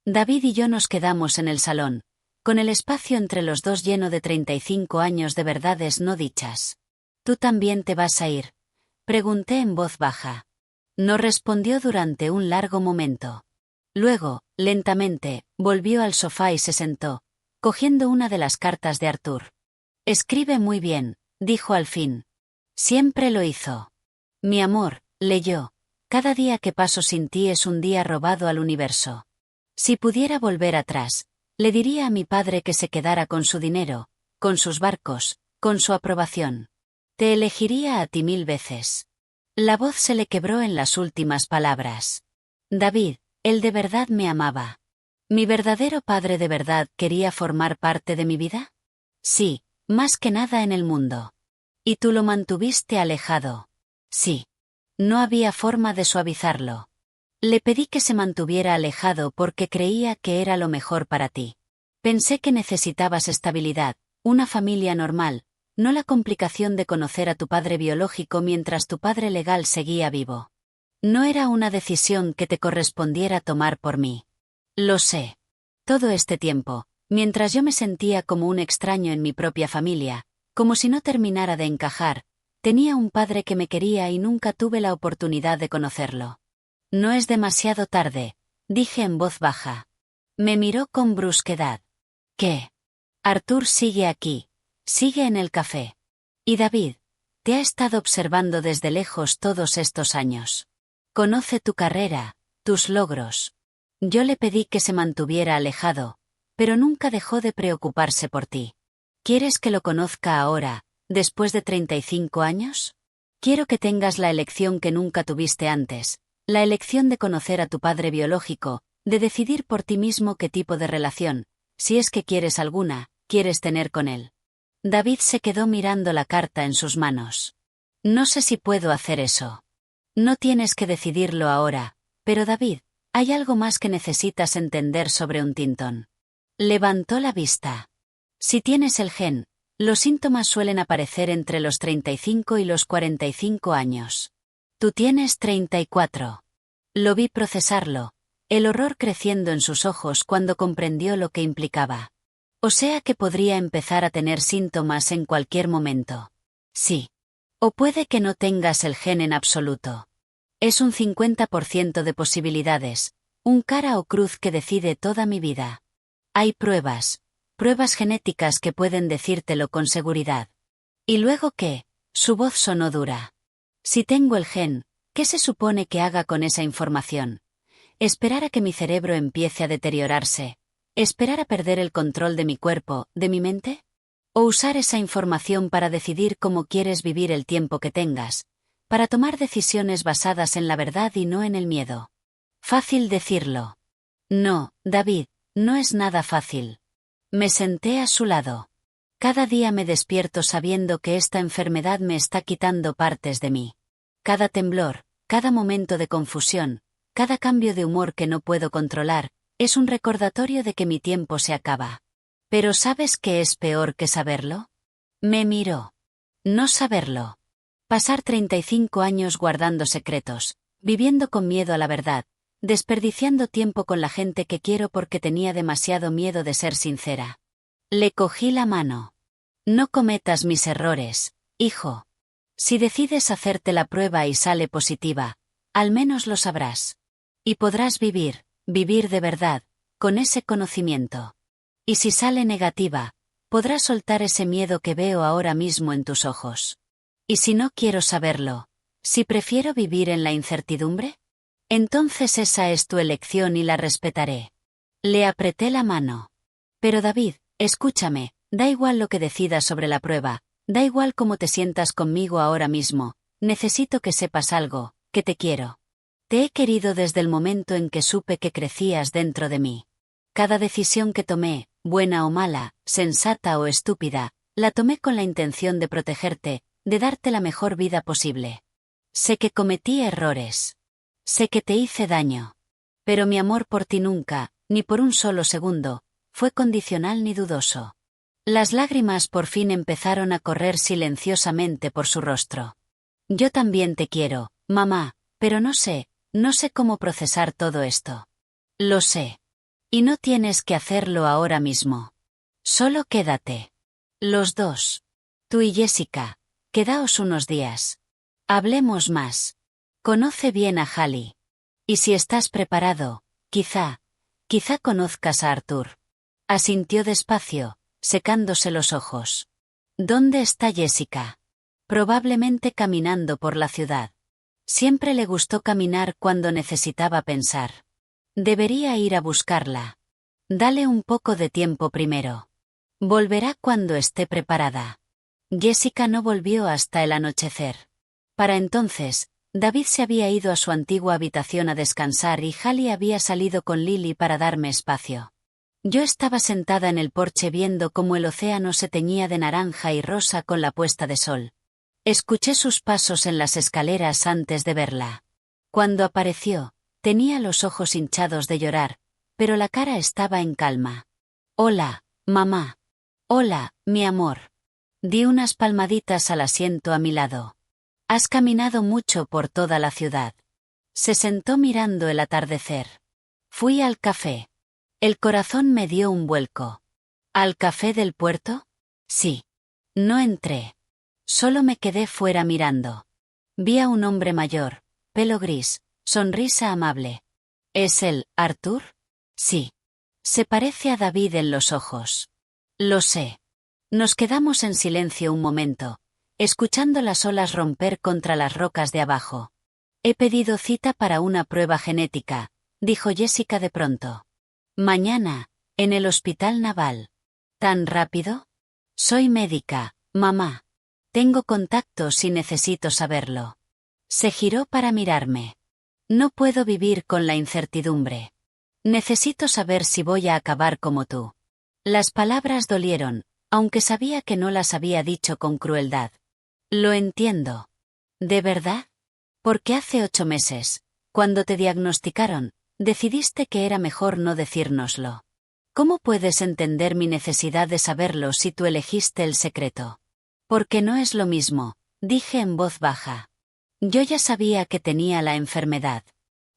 David y yo nos quedamos en el salón, con el espacio entre los dos lleno de 35 años de verdades no dichas. ¿Tú también te vas a ir? Pregunté en voz baja. No respondió durante un largo momento. Luego, lentamente, volvió al sofá y se sentó, cogiendo una de las cartas de Arthur. Escribe muy bien, dijo al fin. Siempre lo hizo. Mi amor, leyó. Cada día que paso sin ti es un día robado al universo. Si pudiera volver atrás, le diría a mi padre que se quedara con su dinero, con sus barcos, con su aprobación. Te elegiría a ti 1000 veces. La voz se le quebró en las últimas palabras. David, él de verdad me amaba. ¿Mi verdadero padre de verdad quería formar parte de mi vida? Sí, más que nada en el mundo. ¿Y tú lo mantuviste alejado? Sí. No había forma de suavizarlo. Le pedí que se mantuviera alejado porque creía que era lo mejor para ti. Pensé que necesitabas estabilidad, una familia normal, no la complicación de conocer a tu padre biológico mientras tu padre legal seguía vivo. No era una decisión que te correspondiera tomar por mí. Lo sé. Todo este tiempo, mientras yo me sentía como un extraño en mi propia familia, como si no terminara de encajar, tenía un padre que me quería y nunca tuve la oportunidad de conocerlo. No es demasiado tarde, dije en voz baja. Me miró con brusquedad. ¿Qué? Arthur sigue aquí, sigue en el café. Y David, te ha estado observando desde lejos todos estos años. Conoce tu carrera, tus logros. Yo le pedí que se mantuviera alejado, pero nunca dejó de preocuparse por ti. ¿Quieres que lo conozca ahora, después de 35 años? Quiero que tengas la elección que nunca tuviste antes, la elección de conocer a tu padre biológico, de decidir por ti mismo qué tipo de relación, si es que quieres alguna, quieres tener con él. David se quedó mirando la carta en sus manos. No sé si puedo hacer eso. No tienes que decidirlo ahora, pero David, hay algo más que necesitas entender sobre un Tinton. Levantó la vista. Si tienes el gen, los síntomas suelen aparecer entre los 35 y los 45 años. Tú tienes 34. Lo vi procesarlo, el horror creciendo en sus ojos cuando comprendió lo que implicaba. O sea que podría empezar a tener síntomas en cualquier momento. Sí. O puede que no tengas el gen en absoluto. Es un 50% de posibilidades, un cara o cruz que decide toda mi vida. Hay pruebas genéticas que pueden decírtelo con seguridad. ¿Y luego qué? Su voz sonó dura. Si tengo el gen, ¿qué se supone que haga con esa información? ¿Esperar a que mi cerebro empiece a deteriorarse? ¿Esperar a perder el control de mi cuerpo, de mi mente? ¿O usar esa información para decidir cómo quieres vivir el tiempo que tengas, para tomar decisiones basadas en la verdad y no en el miedo? Fácil decirlo. No, David, no es nada fácil. Me senté a su lado. Cada día me despierto sabiendo que esta enfermedad me está quitando partes de mí. Cada temblor, cada momento de confusión, cada cambio de humor que no puedo controlar, es un recordatorio de que mi tiempo se acaba. ¿Pero sabes qué es peor que saberlo? Me miró. No saberlo. Pasar 35 años guardando secretos, viviendo con miedo a la verdad, desperdiciando tiempo con la gente que quiero porque tenía demasiado miedo de ser sincera. Le cogí la mano. No cometas mis errores, hijo. Si decides hacerte la prueba y sale positiva, al menos lo sabrás. Y podrás vivir de verdad, con ese conocimiento. Y si sale negativa, podrás soltar ese miedo que veo ahora mismo en tus ojos. Y si no quiero saberlo, si prefiero vivir en la incertidumbre, entonces esa es tu elección y la respetaré. Le apreté la mano. Pero David, escúchame, da igual lo que decidas sobre la prueba, da igual cómo te sientas conmigo ahora mismo, necesito que sepas algo, que te quiero. Te he querido desde el momento en que supe que crecías dentro de mí. Cada decisión que tomé, buena o mala, sensata o estúpida, la tomé con la intención de protegerte, de darte la mejor vida posible. Sé que cometí errores. Sé que te hice daño. Pero mi amor por ti nunca, ni por un solo segundo, fue condicional ni dudoso. Las lágrimas por fin empezaron a correr silenciosamente por su rostro. Yo también te quiero, mamá, pero no sé cómo procesar todo esto. Lo sé. Y no tienes que hacerlo ahora mismo. Solo quédate. Los dos. Tú y Jessica, quedaos unos días. Hablemos más. Conoce bien a Hallie. Y si estás preparado, quizá conozcas a Arthur. Asintió despacio, secándose los ojos. ¿Dónde está Jessica? Probablemente caminando por la ciudad. Siempre le gustó caminar cuando necesitaba pensar. Debería ir a buscarla. Dale un poco de tiempo primero. Volverá cuando esté preparada. Jessica no volvió hasta el anochecer. Para entonces, David se había ido a su antigua habitación a descansar y Hallie había salido con Lily para darme espacio. Yo estaba sentada en el porche viendo cómo el océano se teñía de naranja y rosa con la puesta de sol. Escuché sus pasos en las escaleras antes de verla. Cuando apareció, tenía los ojos hinchados de llorar, pero la cara estaba en calma. Hola, mamá. Hola, mi amor. Di unas palmaditas al asiento a mi lado. Has caminado mucho por toda la ciudad. Se sentó mirando el atardecer. Fui al café. El corazón me dio un vuelco. ¿Al café del puerto? Sí. No entré. Solo me quedé fuera mirando. Vi a un hombre mayor, pelo gris, sonrisa amable. ¿Es él, Arthur? Sí. Se parece a David en los ojos. Lo sé. Nos quedamos en silencio un momento, escuchando las olas romper contra las rocas de abajo. He pedido cita para una prueba genética, dijo Jessica de pronto. Mañana, en el hospital naval. ¿Tan rápido? Soy médica, mamá. Tengo contactos y necesito saberlo. Se giró para mirarme. No puedo vivir con la incertidumbre. Necesito saber si voy a acabar como tú. Las palabras dolieron, aunque sabía que no las había dicho con crueldad. Lo entiendo. ¿De verdad? Porque hace 8 meses, cuando te diagnosticaron, decidiste que era mejor no decírnoslo. ¿Cómo puedes entender mi necesidad de saberlo si tú elegiste el secreto? Porque no es lo mismo, dije en voz baja. Yo ya sabía que tenía la enfermedad.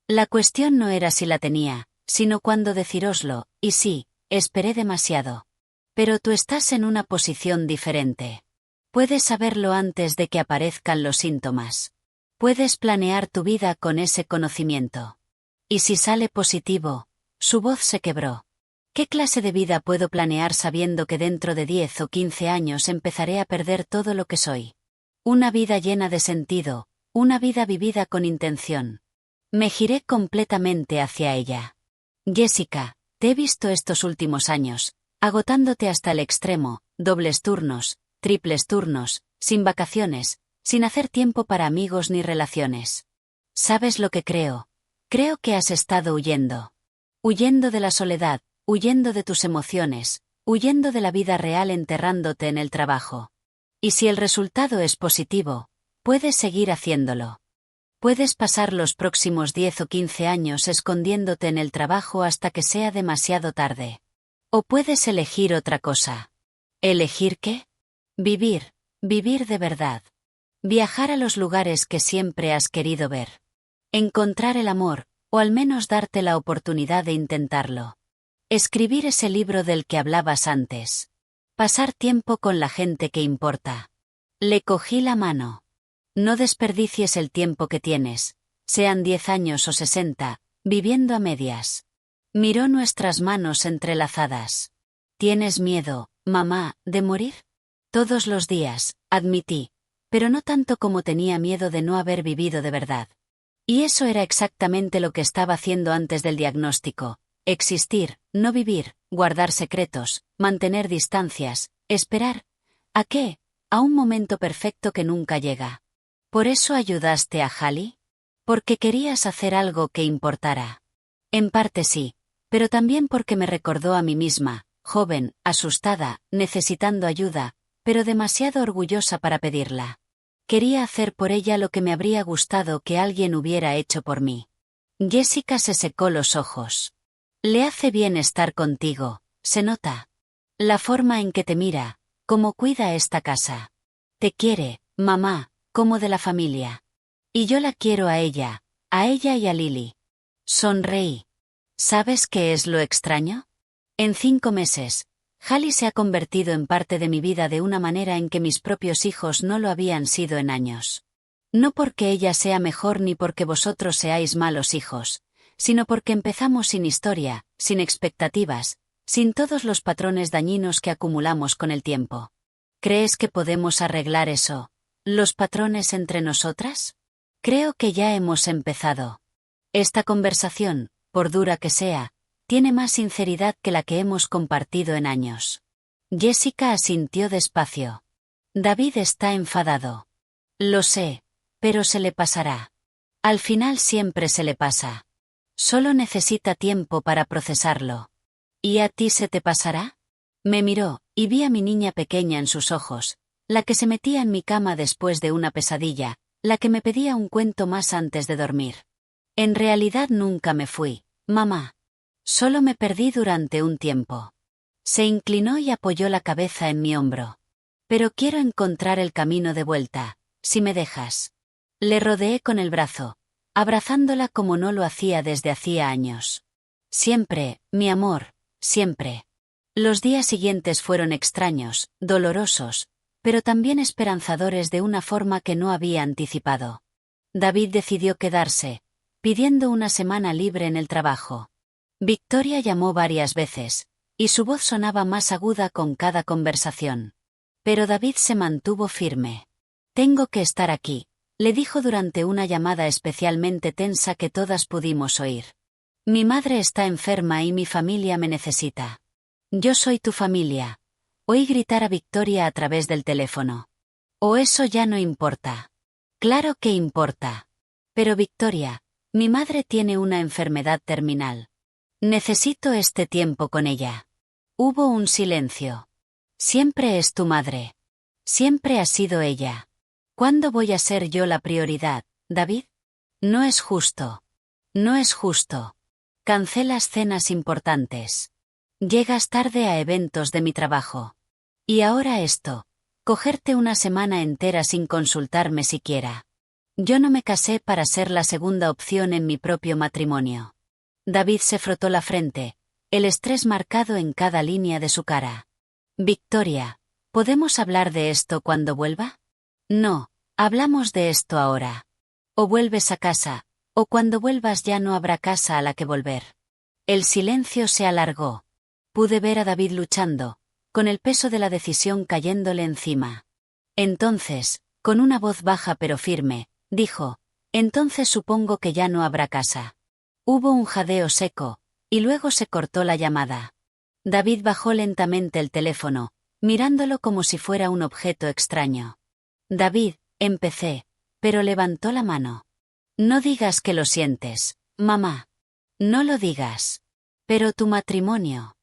La cuestión no era si la tenía, sino cuándo decíroslo, y sí, esperé demasiado. Pero tú estás en una posición diferente. Puedes saberlo antes de que aparezcan los síntomas. Puedes planear tu vida con ese conocimiento. Y si sale positivo, su voz se quebró. ¿Qué clase de vida puedo planear sabiendo que dentro de 10 o 15 años empezaré a perder todo lo que soy? Una vida llena de sentido, una vida vivida con intención. Me giré completamente hacia ella. Jessica, te he visto estos últimos años, agotándote hasta el extremo, dobles turnos, triples turnos, sin vacaciones, sin hacer tiempo para amigos ni relaciones. ¿Sabes lo que creo? Creo que has estado huyendo. Huyendo de la soledad, huyendo de tus emociones, huyendo de la vida real enterrándote en el trabajo. Y si el resultado es positivo, puedes seguir haciéndolo. Puedes pasar los próximos 10 o 15 años escondiéndote en el trabajo hasta que sea demasiado tarde. O puedes elegir otra cosa. ¿Elegir qué? Vivir, vivir de verdad. Viajar a los lugares que siempre has querido ver. Encontrar el amor, o al menos darte la oportunidad de intentarlo. Escribir ese libro del que hablabas antes. Pasar tiempo con la gente que importa. Le cogí la mano. No desperdicies el tiempo que tienes, sean 10 años o 60, viviendo a medias. Miró nuestras manos entrelazadas. ¿Tienes miedo, mamá, de morir? Todos los días, admití, pero no tanto como tenía miedo de no haber vivido de verdad. Y eso era exactamente lo que estaba haciendo antes del diagnóstico. Existir, no vivir, guardar secretos, mantener distancias, esperar. ¿A qué? A un momento perfecto que nunca llega. ¿Por eso ayudaste a Hallie? Porque querías hacer algo que importara. En parte sí, pero también porque me recordó a mí misma, joven, asustada, necesitando ayuda, pero demasiado orgullosa para pedirla. Quería hacer por ella lo que me habría gustado que alguien hubiera hecho por mí. Jessica se secó los ojos. Le hace bien estar contigo, se nota. La forma en que te mira, cómo cuida esta casa. Te quiere, mamá, como de la familia. Y yo la quiero a ella y a Lily. Sonreí. ¿Sabes qué es lo extraño? En 5 meses, Hallie se ha convertido en parte de mi vida de una manera en que mis propios hijos no lo habían sido en años. No porque ella sea mejor ni porque vosotros seáis malos hijos, sino porque empezamos sin historia, sin expectativas, sin todos los patrones dañinos que acumulamos con el tiempo. ¿Crees que podemos arreglar eso, los patrones entre nosotras? Creo que ya hemos empezado. Esta conversación, por dura que sea, tiene más sinceridad que la que hemos compartido en años. Jessica asintió despacio. David está enfadado. Lo sé, pero se le pasará. Al final siempre se le pasa. Solo necesita tiempo para procesarlo. ¿Y a ti se te pasará? Me miró, y vi a mi niña pequeña en sus ojos, la que se metía en mi cama después de una pesadilla, la que me pedía un cuento más antes de dormir. En realidad nunca me fui, mamá. Solo me perdí durante un tiempo. Se inclinó y apoyó la cabeza en mi hombro. Pero quiero encontrar el camino de vuelta, si me dejas. Le rodeé con el brazo, abrazándola como no lo hacía desde hacía años. Siempre, mi amor, siempre. Los días siguientes fueron extraños, dolorosos, pero también esperanzadores de una forma que no había anticipado. David decidió quedarse, pidiendo una semana libre en el trabajo. Victoria llamó varias veces, y su voz sonaba más aguda con cada conversación. Pero David se mantuvo firme. Tengo que estar aquí, le dijo durante una llamada especialmente tensa que todas pudimos oír. Mi madre está enferma y mi familia me necesita. Yo soy tu familia. Oí gritar a Victoria a través del teléfono. ¿O eso ya no importa? Claro que importa. Pero Victoria, mi madre tiene una enfermedad terminal. Necesito este tiempo con ella. Hubo un silencio. Siempre es tu madre. Siempre ha sido ella. ¿Cuándo voy a ser yo la prioridad, David? No es justo. No es justo. Cancelas cenas importantes. Llegas tarde a eventos de mi trabajo. Y ahora esto. Cogerte una semana entera sin consultarme siquiera. Yo no me casé para ser la segunda opción en mi propio matrimonio. David se frotó la frente, el estrés marcado en cada línea de su cara. Victoria, ¿podemos hablar de esto cuando vuelva? No, hablamos de esto ahora. O vuelves a casa, o cuando vuelvas ya no habrá casa a la que volver. El silencio se alargó. Pude ver a David luchando, con el peso de la decisión cayéndole encima. Entonces, con una voz baja pero firme, dijo, entonces supongo que ya no habrá casa. Hubo un jadeo seco, y luego se cortó la llamada. David bajó lentamente el teléfono, mirándolo como si fuera un objeto extraño. David, empecé, pero levantó la mano. No digas que lo sientes, mamá. No lo digas. Pero tu matrimonio.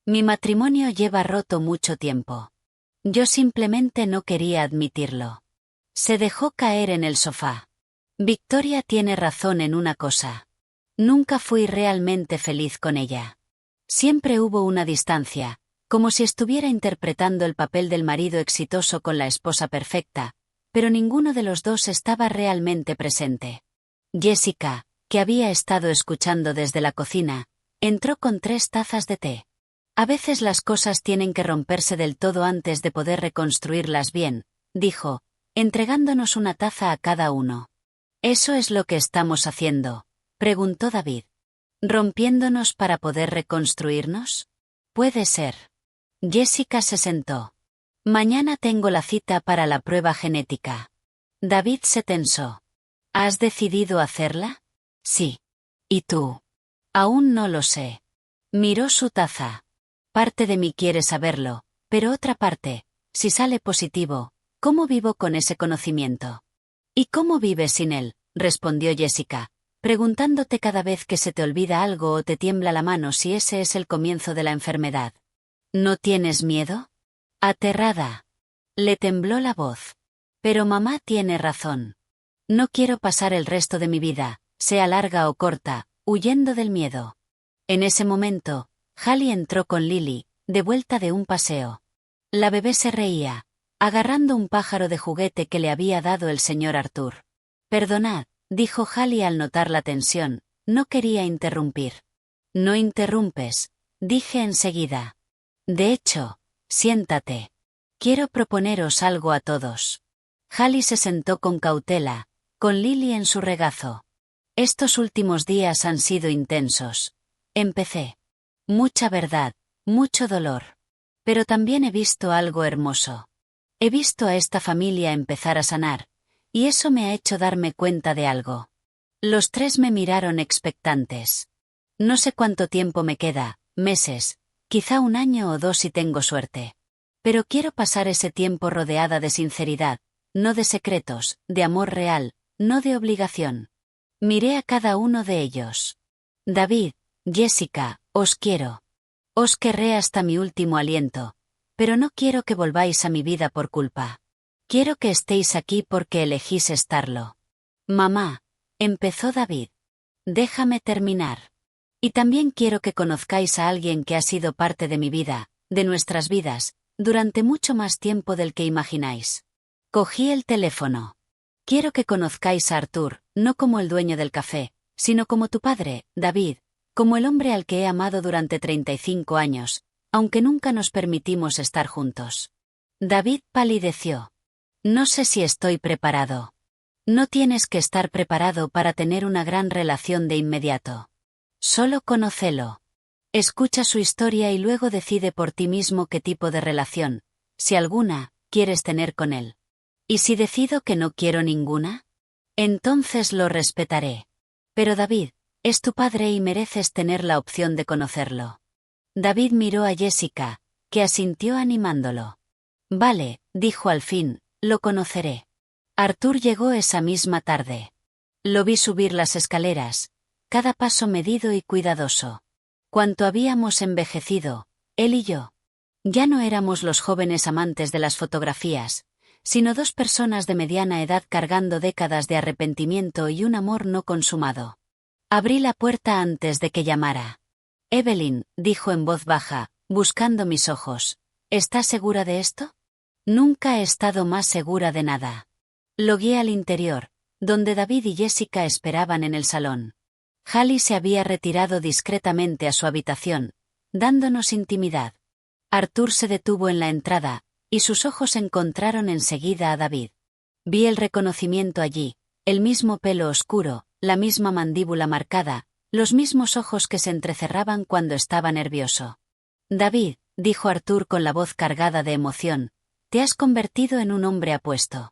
Mi matrimonio lleva roto mucho tiempo. Yo simplemente no quería admitirlo. Se dejó caer en el sofá. Victoria tiene razón en una cosa. Nunca fui realmente feliz con ella. Siempre hubo una distancia, como si estuviera interpretando el papel del marido exitoso con la esposa perfecta, pero ninguno de los dos estaba realmente presente. Jessica, que había estado escuchando desde la cocina, entró con 3 tazas de té. A veces las cosas tienen que romperse del todo antes de poder reconstruirlas bien, dijo, entregándonos una taza a cada uno. ¿Eso es lo que estamos haciendo?, preguntó David. ¿Rompiéndonos para poder reconstruirnos? Puede ser. Jessica se sentó. Mañana tengo la cita para la prueba genética. David se tensó. ¿Has decidido hacerla? Sí. ¿Y tú? Aún no lo sé. Miró su taza. Parte de mí quiere saberlo, pero otra parte, si sale positivo, ¿cómo vivo con ese conocimiento? ¿Y cómo vives sin él?, respondió Jessica, preguntándote cada vez que se te olvida algo o te tiembla la mano si ese es el comienzo de la enfermedad. ¿No tienes miedo? Aterrada. Le tembló la voz. Pero mamá tiene razón. No quiero pasar el resto de mi vida, sea larga o corta, huyendo del miedo. En ese momento, Hallie entró con Lily, de vuelta de un paseo. La bebé se reía, agarrando un pájaro de juguete que le había dado el señor Arthur. Perdonad, dijo Hallie al notar la tensión, no quería interrumpir. No interrumpes, dije enseguida. De hecho, siéntate. Quiero proponeros algo a todos. Hallie se sentó con cautela, con Lily en su regazo. Estos últimos días han sido intensos. Empecé. Mucha verdad, mucho dolor. Pero también he visto algo hermoso. He visto a esta familia empezar a sanar, y eso me ha hecho darme cuenta de algo. Los 3 me miraron expectantes. No sé cuánto tiempo me queda, meses, quizá 1 año o 2 si tengo suerte. Pero quiero pasar ese tiempo rodeada de sinceridad, no de secretos, de amor real, no de obligación. Miré a cada uno de ellos. David, Jessica, os quiero. Os querré hasta mi último aliento, pero no quiero que volváis a mi vida por culpa. Quiero que estéis aquí porque elegís estarlo. Mamá, empezó David. Déjame terminar. Y también quiero que conozcáis a alguien que ha sido parte de mi vida, de nuestras vidas, durante mucho más tiempo del que imagináis. Cogí el teléfono. Quiero que conozcáis a Arthur, no como el dueño del café, sino como tu padre, David, como el hombre al que he amado durante 35 años, aunque nunca nos permitimos estar juntos. David palideció. No sé si estoy preparado. No tienes que estar preparado para tener una gran relación de inmediato. Solo conócelo. Escucha su historia y luego decide por ti mismo qué tipo de relación, si alguna, quieres tener con él. ¿Y si decido que no quiero ninguna? Entonces lo respetaré. Pero David, es tu padre y mereces tener la opción de conocerlo. David miró a Jessica, que asintió animándolo. Vale, dijo al fin, lo conoceré. Arthur llegó esa misma tarde. Lo vi subir las escaleras, cada paso medido y cuidadoso. Cuánto habíamos envejecido, él y yo. Ya no éramos los jóvenes amantes de las fotografías, sino dos personas de mediana edad cargando décadas de arrepentimiento y un amor no consumado. Abrí la puerta antes de que llamara. Evelyn, dijo en voz baja, buscando mis ojos, ¿estás segura de esto? Nunca he estado más segura de nada. Lo guié al interior, donde David y Jessica esperaban en el salón. Hallie se había retirado discretamente a su habitación, dándonos intimidad. Arthur se detuvo en la entrada, y sus ojos encontraron enseguida a David. Vi el reconocimiento allí, el mismo pelo oscuro, la misma mandíbula marcada, los mismos ojos que se entrecerraban cuando estaba nervioso. David, dijo Arthur con la voz cargada de emoción, te has convertido en un hombre apuesto.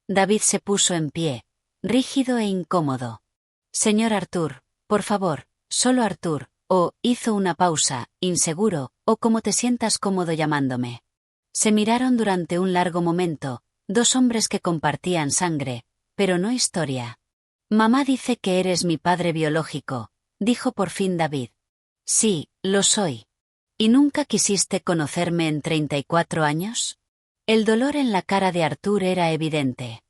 David se puso en pie, rígido e incómodo. Señor Arthur, por favor, solo Arthur, hizo una pausa, inseguro, o como te sientas cómodo llamándome. Se miraron durante un largo momento, dos hombres que compartían sangre, pero no historia. Mamá dice que eres mi padre biológico, dijo por fin David. Sí, lo soy. ¿Y nunca quisiste conocerme en 34 años? El dolor en la cara de Arthur era evidente.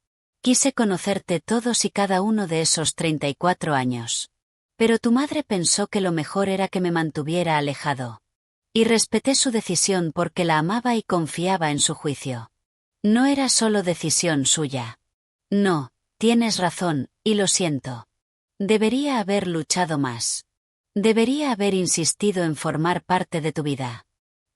Quise conocerte todos y cada uno de esos 34 años. Pero tu madre pensó que lo mejor era que me mantuviera alejado. Y respeté su decisión porque la amaba y confiaba en su juicio. No era solo decisión suya. No, tienes razón, y lo siento. Debería haber luchado más. Debería haber insistido en formar parte de tu vida.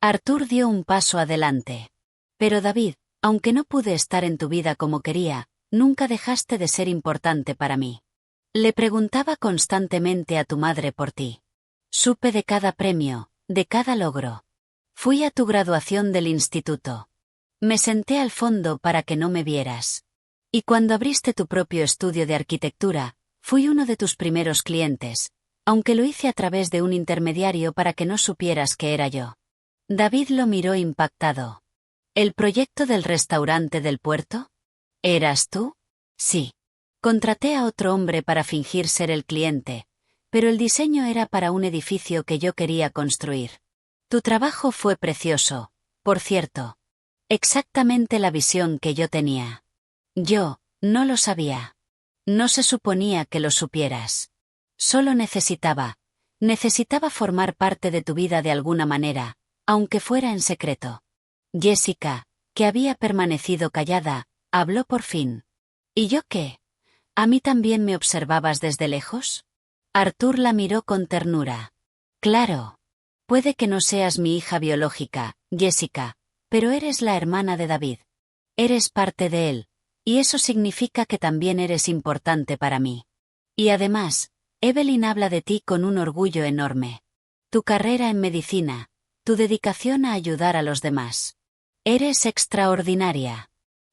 Arthur dio un paso adelante. Pero David, aunque no pude estar en tu vida como quería, nunca dejaste de ser importante para mí. Le preguntaba constantemente a tu madre por ti. Supe de cada premio, de cada logro. Fui a tu graduación del instituto. Me senté al fondo para que no me vieras. Y cuando abriste tu propio estudio de arquitectura, fui uno de tus primeros clientes, aunque lo hice a través de un intermediario para que no supieras que era yo. David lo miró impactado. ¿El proyecto del restaurante del puerto? ¿Eras tú? Sí. Contraté a otro hombre para fingir ser el cliente, pero el diseño era para un edificio que yo quería construir. Tu trabajo fue precioso, por cierto. Exactamente la visión que yo tenía. Yo, no lo sabía. No se suponía que lo supieras. Solo necesitaba formar parte de tu vida de alguna manera, aunque fuera en secreto. Jessica, que había permanecido callada, habló por fin. ¿Y yo qué? ¿A mí también me observabas desde lejos? Arthur la miró con ternura. Claro. Puede que no seas mi hija biológica, Jessica, pero eres la hermana de David. Eres parte de él, y eso significa que también eres importante para mí. Y además, Evelyn habla de ti con un orgullo enorme. Tu carrera en medicina, tu dedicación a ayudar a los demás. Eres extraordinaria.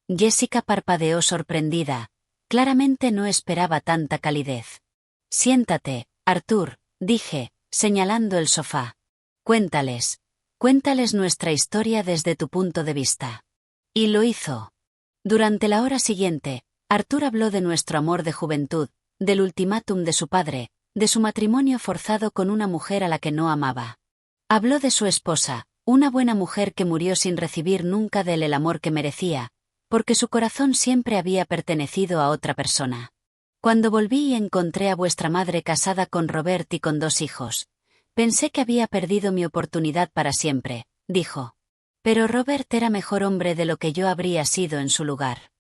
Jessica parpadeó sorprendida. Claramente no esperaba tanta calidez. Siéntate, Arthur, dije, señalando el sofá. Cuéntales nuestra historia desde tu punto de vista. Y lo hizo. Durante la hora siguiente, Arthur habló de nuestro amor de juventud, del ultimátum de su padre, de su matrimonio forzado con una mujer a la que no amaba. Habló de su esposa, una buena mujer que murió sin recibir nunca de él el amor que merecía, porque su corazón siempre había pertenecido a otra persona. Cuando volví y encontré a vuestra madre casada con Robert y con 2 hijos, pensé que había perdido mi oportunidad para siempre, dijo. Pero Robert era mejor hombre de lo que yo habría sido en su lugar.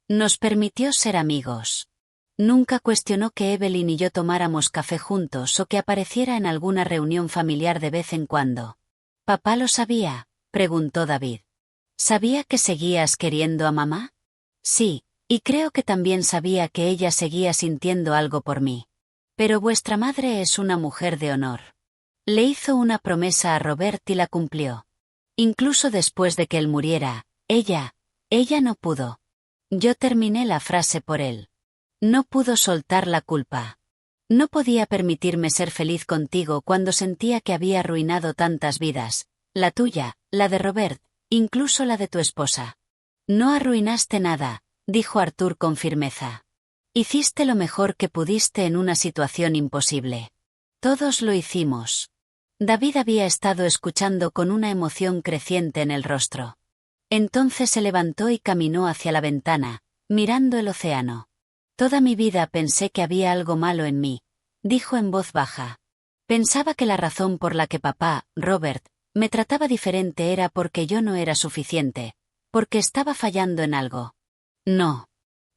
Nos permitió ser amigos. Nunca cuestionó que Evelyn y yo tomáramos café juntos o que apareciera en alguna reunión familiar de vez en cuando. ¿Papá lo sabía?, preguntó David. ¿Sabía que seguías queriendo a mamá? Sí, y creo que también sabía que ella seguía sintiendo algo por mí. Pero vuestra madre es una mujer de honor. Le hizo una promesa a Robert y la cumplió. Incluso después de que él muriera, ella no pudo. Yo terminé la frase por él. No pudo soltar la culpa. No podía permitirme ser feliz contigo cuando sentía que había arruinado tantas vidas, la tuya, la de Robert, incluso la de tu esposa. No arruinaste nada, dijo Arthur con firmeza. Hiciste lo mejor que pudiste en una situación imposible. Todos lo hicimos. David había estado escuchando con una emoción creciente en el rostro. Entonces se levantó y caminó hacia la ventana, mirando el océano. Toda mi vida pensé que había algo malo en mí, dijo en voz baja. Pensaba que la razón por la que papá, Robert, me trataba diferente era porque yo no era suficiente, porque estaba fallando en algo. No.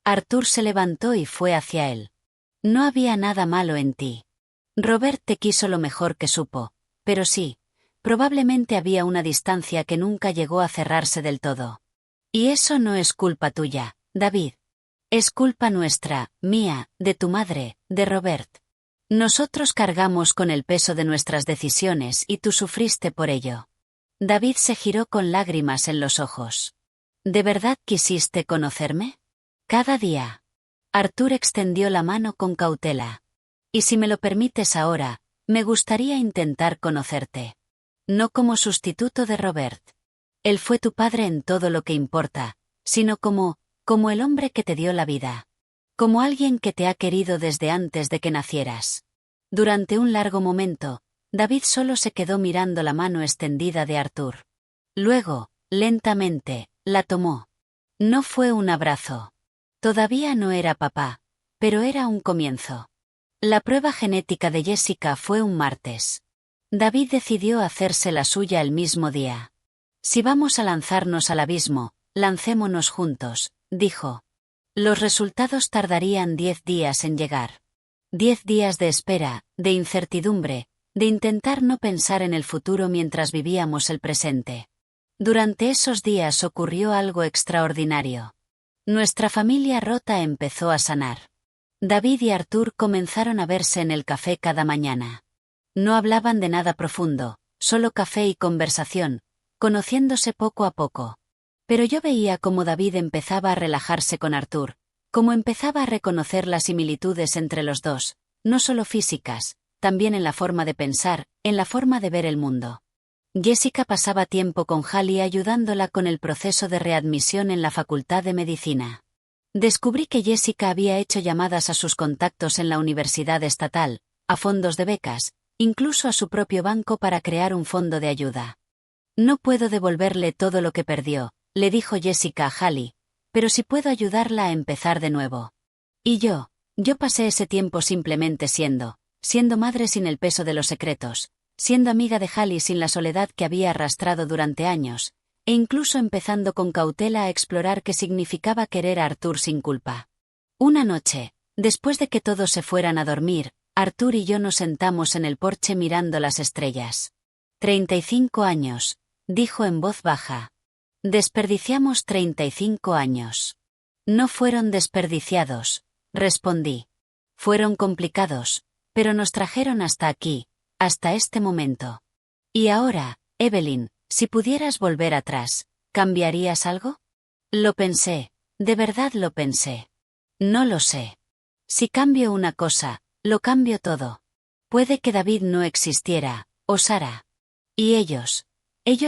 Arthur se levantó y fue hacia él. No había nada malo en ti. Robert te quiso lo mejor que supo, pero sí, probablemente había una distancia que nunca llegó a cerrarse del todo. Y eso no es culpa tuya, David. Es culpa nuestra, mía, de tu madre, de Robert. Nosotros cargamos con el peso de nuestras decisiones y tú sufriste por ello. David se giró con lágrimas en los ojos. ¿De verdad quisiste conocerme? Cada día. Arthur extendió la mano con cautela. Y si me lo permites ahora, me gustaría intentar conocerte. No como sustituto de Robert. Él fue tu padre en todo lo que importa, sino como el hombre que te dio la vida. Como alguien que te ha querido desde antes de que nacieras. Durante un largo momento, David solo se quedó mirando la mano extendida de Arthur. Luego, lentamente, la tomó. No fue un abrazo. Todavía no era papá, pero era un comienzo. La prueba genética de Jessica fue un martes. David decidió hacerse la suya el mismo día. Si vamos a lanzarnos al abismo, lancémonos juntos, dijo. Los resultados tardarían 10 días en llegar. 10 días de espera, de incertidumbre, de intentar no pensar en el futuro mientras vivíamos el presente. Durante esos días ocurrió algo extraordinario. Nuestra familia rota empezó a sanar. David y Arthur comenzaron a verse en el café cada mañana. No hablaban de nada profundo, solo café y conversación, conociéndose poco a poco. Pero yo veía cómo David empezaba a relajarse con Arthur, cómo empezaba a reconocer las similitudes entre los dos, no solo físicas, también en la forma de pensar, en la forma de ver el mundo. Jessica pasaba tiempo con Hallie ayudándola con el proceso de readmisión en la Facultad de Medicina. Descubrí que Jessica había hecho llamadas a sus contactos en la Universidad Estatal, a fondos de becas, incluso a su propio banco para crear un fondo de ayuda. No puedo devolverle todo lo que perdió, le dijo Jessica a Hallie, pero sí puedo ayudarla a empezar de nuevo. Y yo pasé ese tiempo simplemente siendo madre sin el peso de los secretos, siendo amiga de Hallie sin la soledad que había arrastrado durante años, e incluso empezando con cautela a explorar qué significaba querer a Arthur sin culpa. Una noche, después de que todos se fueran a dormir, Arthur y yo nos sentamos en el porche mirando las estrellas. 35 años, dijo en voz baja. Desperdiciamos 35 años. No fueron desperdiciados, respondí. Fueron complicados, pero nos trajeron hasta aquí, hasta este momento. Y ahora, Evelyn, si pudieras volver atrás, ¿cambiarías algo? Lo pensé, de verdad lo pensé. No lo sé. Si cambio una cosa, lo cambio todo. Puede que David no existiera, o Sara. Y ellos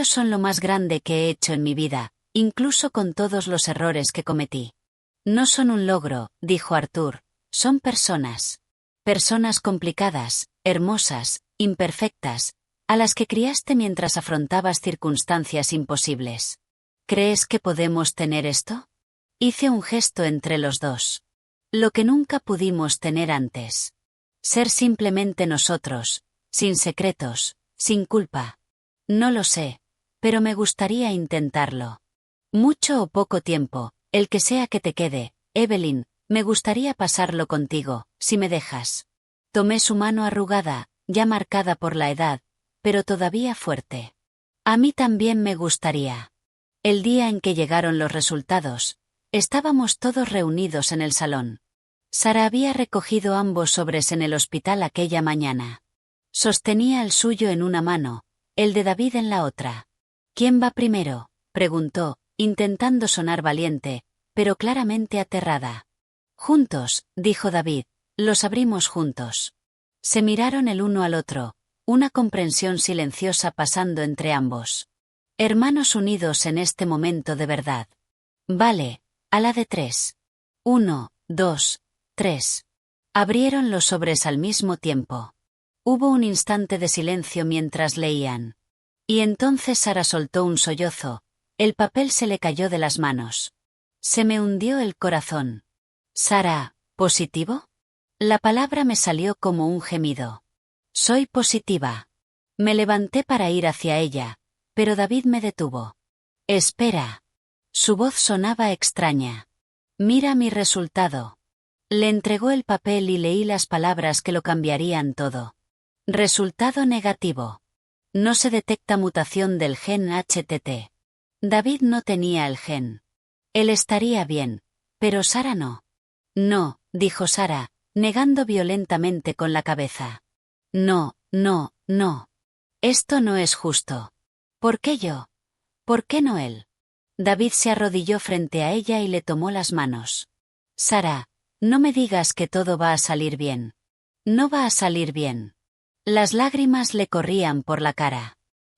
son lo más grande que he hecho en mi vida, incluso con todos los errores que cometí. No son un logro, dijo Arthur, son personas. Personas complicadas, hermosas, imperfectas, a las que criaste mientras afrontabas circunstancias imposibles. ¿Crees que podemos tener esto? Hice un gesto entre los dos. Lo que nunca pudimos tener antes. Ser simplemente nosotros, sin secretos, sin culpa. No lo sé, pero me gustaría intentarlo. Mucho o poco tiempo, el que sea que te quede, Evelyn, me gustaría pasarlo contigo, si me dejas. Tomé su mano arrugada, ya marcada por la edad, pero todavía fuerte. A mí también me gustaría. El día en que llegaron los resultados, estábamos todos reunidos en el salón. Sara había recogido ambos sobres en el hospital aquella mañana. Sostenía el suyo en una mano, el de David en la otra. ¿Quién va primero?, preguntó, intentando sonar valiente, pero claramente aterrada. Juntos, dijo David, los abrimos juntos. Se miraron el uno al otro, una comprensión silenciosa pasando entre ambos. Hermanos unidos en este momento de verdad. Vale, a la de 3. 1, 2, 3. Abrieron los sobres al mismo tiempo. Hubo un instante de silencio mientras leían. Y entonces Sara soltó un sollozo, el papel se le cayó de las manos. Se me hundió el corazón. Sara, ¿positivo? La palabra me salió como un gemido. Soy positiva. Me levanté para ir hacia ella, pero David me detuvo. Espera. Su voz sonaba extraña. Mira mi resultado. Le entregó el papel y leí las palabras que lo cambiarían todo. Resultado negativo. No se detecta mutación del gen HTT. David no tenía el gen. Él estaría bien, pero Sara no. No, dijo Sara, negando violentamente con la cabeza. No, no, no. Esto no es justo. ¿Por qué yo? ¿Por qué no él? David se arrodilló frente a ella y le tomó las manos. Sara, no me digas que todo va a salir bien. No va a salir bien. Las lágrimas le corrían por la cara.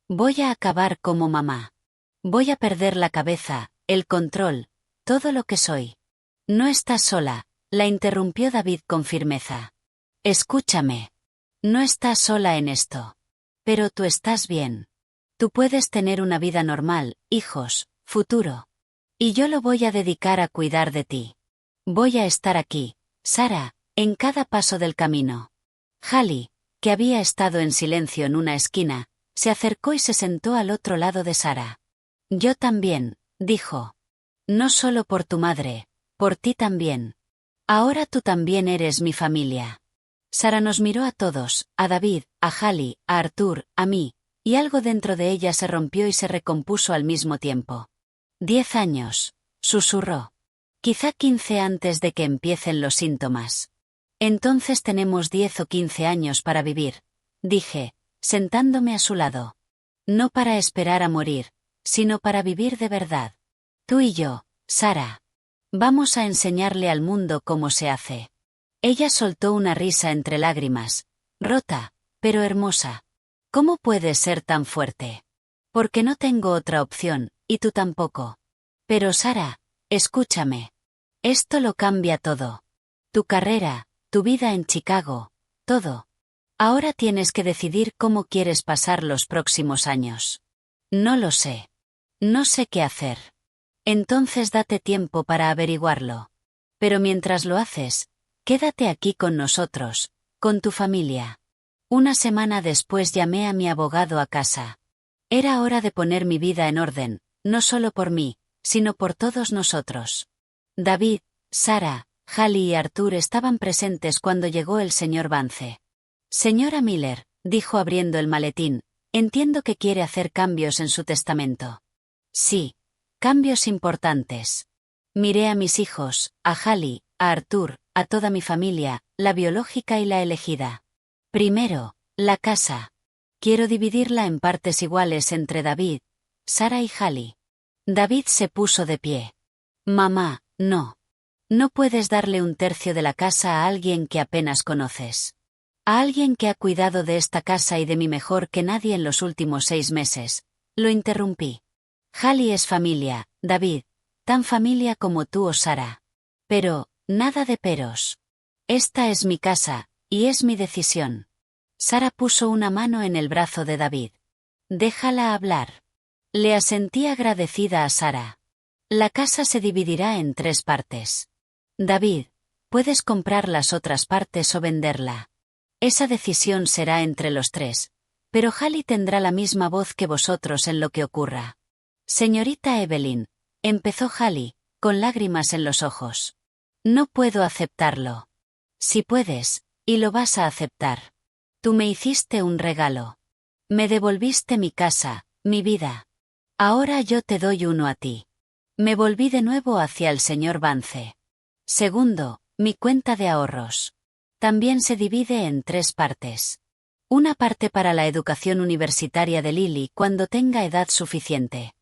Voy a acabar como mamá. Voy a perder la cabeza, el control, todo lo que soy. No estás sola, la interrumpió David con firmeza. Escúchame. No estás sola en esto. Pero tú estás bien. Tú puedes tener una vida normal, hijos, futuro. Y yo lo voy a dedicar a cuidar de ti. Voy a estar aquí, Sara, en cada paso del camino. Hallie, que había estado en silencio en una esquina, se acercó y se sentó al otro lado de Sara. Yo también, dijo. No solo por tu madre, por ti también. Ahora tú también eres mi familia. Sara nos miró a todos, a David, a Hallie, a Arthur, a mí, y algo dentro de ella se rompió y se recompuso al mismo tiempo. 10 años, susurró. Quizá 15 antes de que empiecen los síntomas. Entonces tenemos 10 o 15 años para vivir, dije, sentándome a su lado. No para esperar a morir, sino para vivir de verdad. Tú y yo, Sara. Vamos a enseñarle al mundo cómo se hace. Ella soltó una risa entre lágrimas, rota, pero hermosa. ¿Cómo puedes ser tan fuerte? Porque no tengo otra opción, y tú tampoco. Pero Sara, escúchame. Esto lo cambia todo. Tu carrera, tu vida en Chicago, todo. Ahora tienes que decidir cómo quieres pasar los próximos años. No lo sé. No sé qué hacer. Entonces date tiempo para averiguarlo. Pero mientras lo haces, quédate aquí con nosotros, con tu familia. Una semana después llamé a mi abogado a casa. Era hora de poner mi vida en orden, no solo por mí, sino por todos nosotros. David, Sara, Hallie y Arthur estaban presentes cuando llegó el señor Vance. Señora Miller, dijo abriendo el maletín, entiendo que quiere hacer cambios en su testamento. Sí, cambios importantes. Miré a mis hijos, a Hallie, a Arthur, a toda mi familia, la biológica y la elegida. Primero, la casa. Quiero dividirla en partes iguales entre David, Sara y Hallie. David se puso de pie. Mamá, no. No puedes darle un tercio de la casa a alguien que apenas conoces. A alguien que ha cuidado de esta casa y de mí mejor que nadie en los últimos 6 meses. Lo interrumpí. Hallie es familia, David, tan familia como tú o Sara. Pero, nada de peros. Esta es mi casa, y es mi decisión. Sara puso una mano en el brazo de David. Déjala hablar. Le asentí agradecida a Sara. La casa se dividirá en 3 partes. David, puedes comprar las otras partes o venderla. Esa decisión será entre los 3, pero Hallie tendrá la misma voz que vosotros en lo que ocurra. Señorita Evelyn, empezó Hallie, con lágrimas en los ojos. No puedo aceptarlo. Si puedes, y lo vas a aceptar. Tú me hiciste un regalo. Me devolviste mi casa, mi vida. Ahora yo te doy uno a ti. Me volví de nuevo hacia el señor Vance. Segundo, mi cuenta de ahorros. También se divide en 3 partes. Una parte para la educación universitaria de Lily cuando tenga edad suficiente.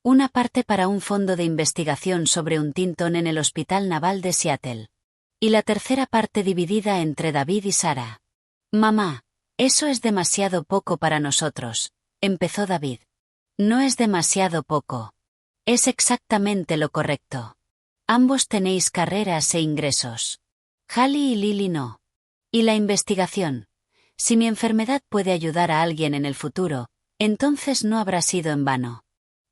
Una parte para un fondo de investigación sobre un Tinton en el Hospital Naval de Seattle. Y la tercera parte dividida entre David y Sara. Mamá, eso es demasiado poco para nosotros, empezó David. No es demasiado poco. Es exactamente lo correcto. Ambos tenéis carreras e ingresos. Hallie y Lily no. Y la investigación. Si mi enfermedad puede ayudar a alguien en el futuro, entonces no habrá sido en vano.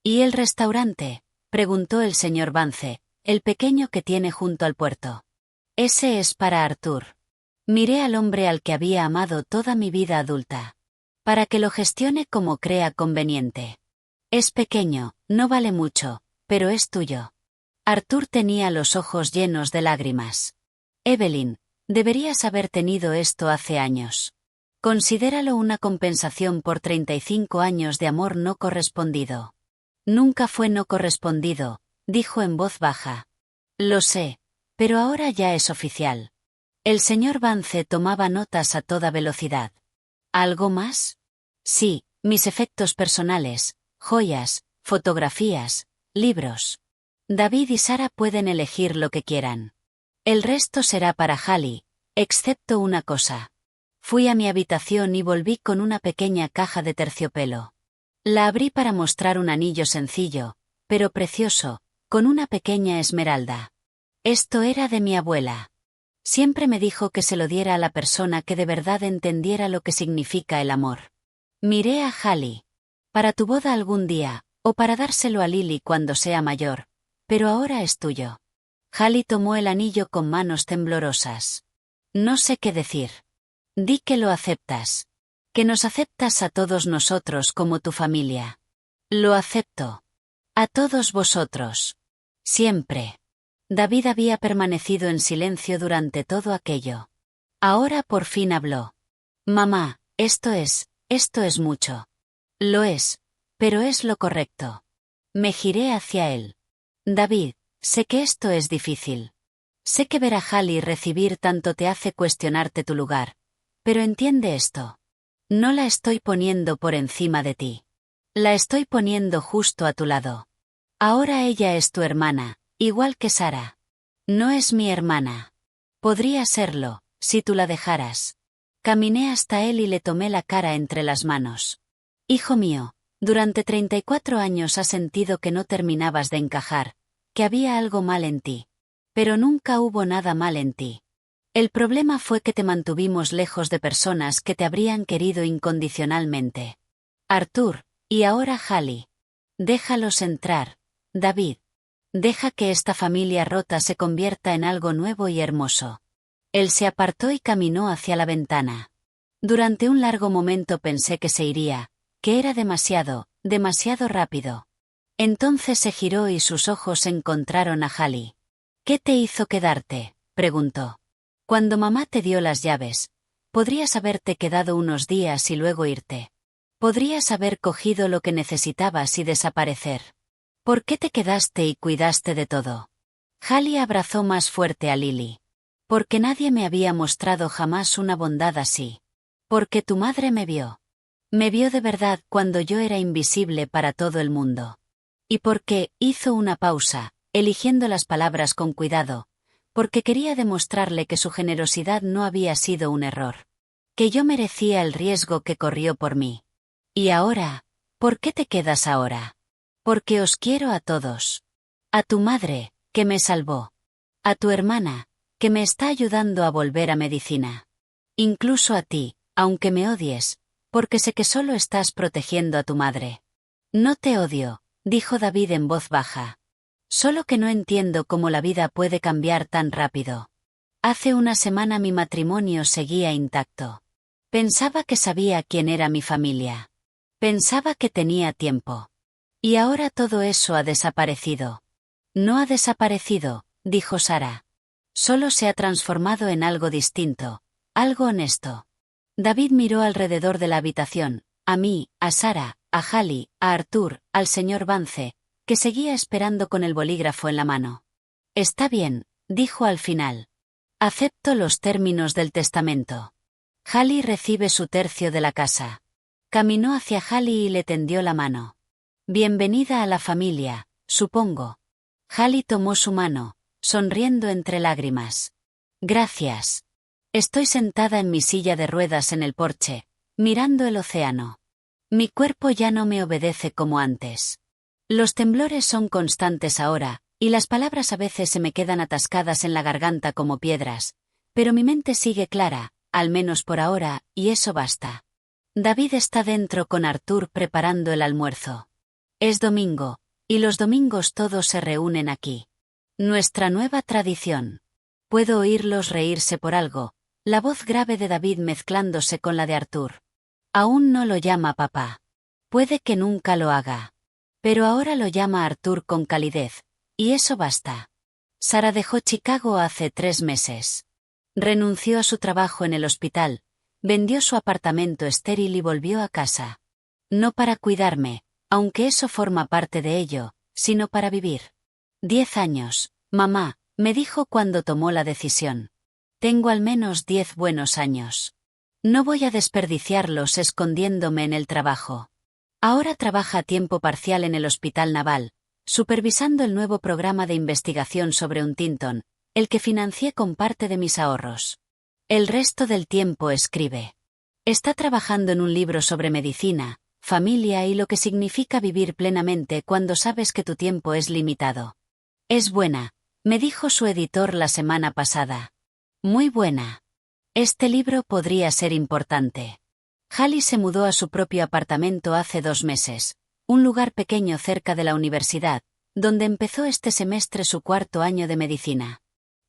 ¿Y el restaurante?, preguntó el señor Vance, el pequeño que tiene junto al puerto. Ese es para Arthur. Miré al hombre al que había amado toda mi vida adulta. Para que lo gestione como crea conveniente. Es pequeño, no vale mucho, pero es tuyo. Arthur tenía los ojos llenos de lágrimas. Evelyn, deberías haber tenido esto hace años. Considéralo una compensación por 35 años de amor no correspondido. Nunca fue no correspondido, dijo en voz baja. Lo sé, pero ahora ya es oficial. El señor Vance tomaba notas a toda velocidad. ¿Algo más? Sí, mis efectos personales, joyas, fotografías, libros. David y Sara pueden elegir lo que quieran. El resto será para Hallie, excepto una cosa. Fui a mi habitación y volví con una pequeña caja de terciopelo. La abrí para mostrar un anillo sencillo, pero precioso, con una pequeña esmeralda. Esto era de mi abuela. Siempre me dijo que se lo diera a la persona que de verdad entendiera lo que significa el amor. Miré a Hallie. Para tu boda algún día, o para dárselo a Lily cuando sea mayor, pero ahora es tuyo. Hallie tomó el anillo con manos temblorosas. No sé qué decir. Di que lo aceptas. Que nos aceptas a todos nosotros como tu familia. Lo acepto. A todos vosotros. Siempre. David había permanecido en silencio durante todo aquello. Ahora por fin habló. Mamá, esto es mucho. Lo es, pero es lo correcto. Me giré hacia él. David, sé que esto es difícil. Sé que ver a Hallie recibir tanto te hace cuestionarte tu lugar, pero entiende esto. No la estoy poniendo por encima de ti. La estoy poniendo justo a tu lado. Ahora ella es tu hermana, igual que Sara. No es mi hermana. Podría serlo, si tú la dejaras. Caminé hasta él y le tomé la cara entre las manos. Hijo mío, durante 34 años has sentido que no terminabas de encajar, que había algo mal en ti. Pero nunca hubo nada mal en ti. El problema fue que te mantuvimos lejos de personas que te habrían querido incondicionalmente. Arthur, y ahora Hallie. Déjalos entrar, David. Deja que esta familia rota se convierta en algo nuevo y hermoso. Él se apartó y caminó hacia la ventana. Durante un largo momento pensé que se iría, que era demasiado rápido. Entonces se giró y sus ojos encontraron a Hallie. ¿Qué te hizo quedarte?, preguntó. Cuando mamá te dio las llaves, podrías haberte quedado unos días y luego irte. Podrías haber cogido lo que necesitabas y desaparecer. ¿Por qué te quedaste y cuidaste de todo? Hallie abrazó más fuerte a Lily. Porque nadie me había mostrado jamás una bondad así. Porque tu madre me vio. Me vio de verdad cuando yo era invisible para todo el mundo. Y porque hizo una pausa, eligiendo las palabras con cuidado, porque quería demostrarle que su generosidad no había sido un error. Que yo merecía el riesgo que corrió por mí. Y ahora, ¿por qué te quedas ahora? Porque os quiero a todos. A tu madre, que me salvó. A tu hermana, que me está ayudando a volver a medicina. Incluso a ti, aunque me odies, porque sé que solo estás protegiendo a tu madre. No te odio, dijo David en voz baja. Solo que no entiendo cómo la vida puede cambiar tan rápido. Hace una semana mi matrimonio seguía intacto. Pensaba que sabía quién era mi familia. Pensaba que tenía tiempo. Y ahora todo eso ha desaparecido. No ha desaparecido, dijo Sara. Solo se ha transformado en algo distinto, algo honesto. David miró alrededor de la habitación, a mí, a Sara, a Hallie, a Arthur, al señor Vance, que seguía esperando con el bolígrafo en la mano. Está bien, dijo al final. Acepto los términos del testamento. Hallie recibe su tercio de la casa. Caminó hacia Hallie y le tendió la mano. Bienvenida a la familia, supongo. Hallie tomó su mano, sonriendo entre lágrimas. Gracias. Estoy sentada en mi silla de ruedas en el porche, mirando el océano. Mi cuerpo ya no me obedece como antes. Los temblores son constantes ahora, y las palabras a veces se me quedan atascadas en la garganta como piedras, pero mi mente sigue clara, al menos por ahora, y eso basta. David está dentro con Arthur preparando el almuerzo. Es domingo, y los domingos todos se reúnen aquí. Nuestra nueva tradición. Puedo oírlos reírse por algo, la voz grave de David mezclándose con la de Arthur. Aún no lo llama papá. Puede que nunca lo haga. Pero ahora lo llama Arthur con calidez, y eso basta. Sara dejó Chicago hace 3 meses. Renunció a su trabajo en el hospital, vendió su apartamento estéril y volvió a casa. No para cuidarme, aunque eso forma parte de ello, sino para vivir. 10 años, mamá, me dijo cuando tomó la decisión. Tengo al menos 10 buenos años. No voy a desperdiciarlos escondiéndome en el trabajo. Ahora trabaja a tiempo parcial en el Hospital Naval, supervisando el nuevo programa de investigación sobre Huntington, el que financié con parte de mis ahorros. El resto del tiempo escribe. Está trabajando en un libro sobre medicina, familia y lo que significa vivir plenamente cuando sabes que tu tiempo es limitado. Es buena, me dijo su editor la semana pasada. Muy buena. Este libro podría ser importante. Hallie se mudó a su propio apartamento hace 2 meses, un lugar pequeño cerca de la universidad, donde empezó este semestre su 4º año de medicina.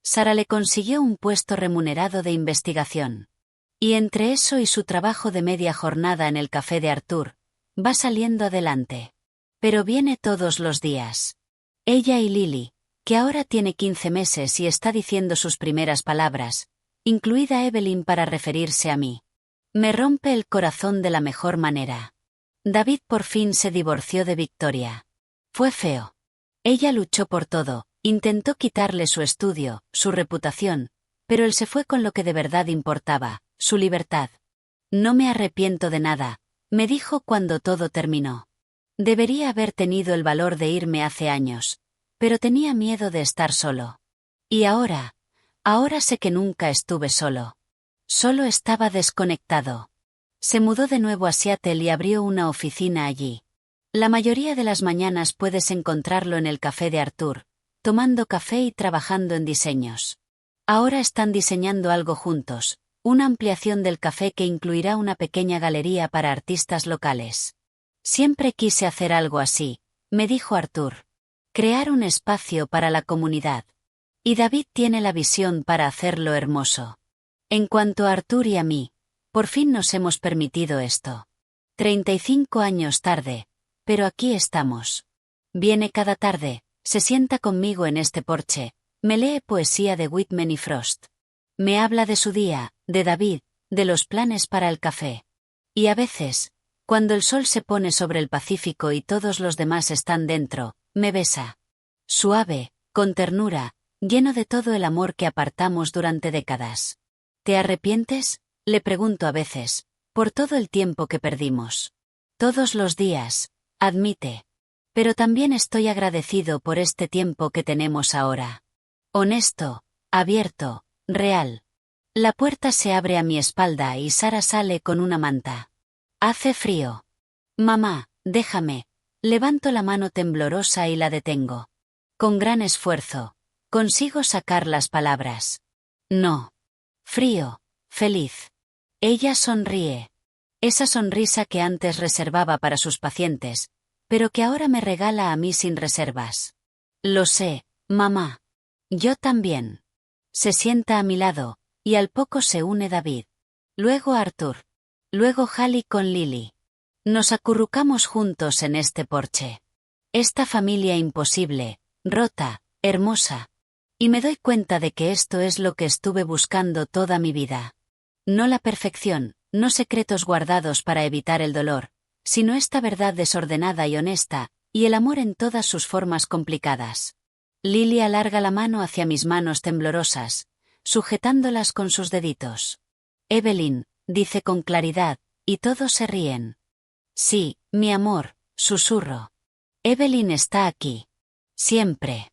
Sara le consiguió un puesto remunerado de investigación. Y entre eso y su trabajo de media jornada en el café de Arthur, va saliendo adelante. Pero viene todos los días. Ella y Lily, que ahora tiene 15 meses y está diciendo sus primeras palabras, incluida Evelyn para referirse a mí. Me rompe el corazón de la mejor manera. David por fin se divorció de Victoria. Fue feo. Ella luchó por todo, intentó quitarle su estudio, su reputación, pero él se fue con lo que de verdad importaba, su libertad. No me arrepiento de nada, me dijo cuando todo terminó. Debería haber tenido el valor de irme hace años, pero tenía miedo de estar solo. Y ahora sé que nunca estuve solo. Solo estaba desconectado. Se mudó de nuevo a Seattle y abrió una oficina allí. La mayoría de las mañanas puedes encontrarlo en el café de Arthur, tomando café y trabajando en diseños. Ahora están diseñando algo juntos, una ampliación del café que incluirá una pequeña galería para artistas locales. Siempre quise hacer algo así, me dijo Arthur. Crear un espacio para la comunidad. Y David tiene la visión para hacerlo hermoso. En cuanto a Arthur y a mí, por fin nos hemos permitido esto. 35 años tarde, pero aquí estamos. Viene cada tarde, se sienta conmigo en este porche, me lee poesía de Whitman y Frost. Me habla de su día, de David, de los planes para el café. Y a veces, cuando el sol se pone sobre el Pacífico y todos los demás están dentro, me besa. Suave, con ternura, lleno de todo el amor que apartamos durante décadas. ¿Te arrepientes?, le pregunto a veces, por todo el tiempo que perdimos. Todos los días, admite. Pero también estoy agradecido por este tiempo que tenemos ahora. Honesto, abierto, real. La puerta se abre a mi espalda y Sara sale con una manta. Hace frío. Mamá, déjame. Levanto la mano temblorosa y la detengo. Con gran esfuerzo, consigo sacar las palabras. No. Frío, feliz. Ella sonríe. Esa sonrisa que antes reservaba para sus pacientes, pero que ahora me regala a mí sin reservas. Lo sé, mamá. Yo también. Se sienta a mi lado, y al poco se une David. Luego Arthur. Luego Hallie con Lily. Nos acurrucamos juntos en este porche. Esta familia imposible, rota, hermosa. Y me doy cuenta de que esto es lo que estuve buscando toda mi vida. No la perfección, no secretos guardados para evitar el dolor, sino esta verdad desordenada y honesta, y el amor en todas sus formas complicadas. Lily alarga la mano hacia mis manos temblorosas, sujetándolas con sus deditos. Evelyn, dice con claridad, y todos se ríen. Sí, mi amor, susurro. Evelyn está aquí. Siempre.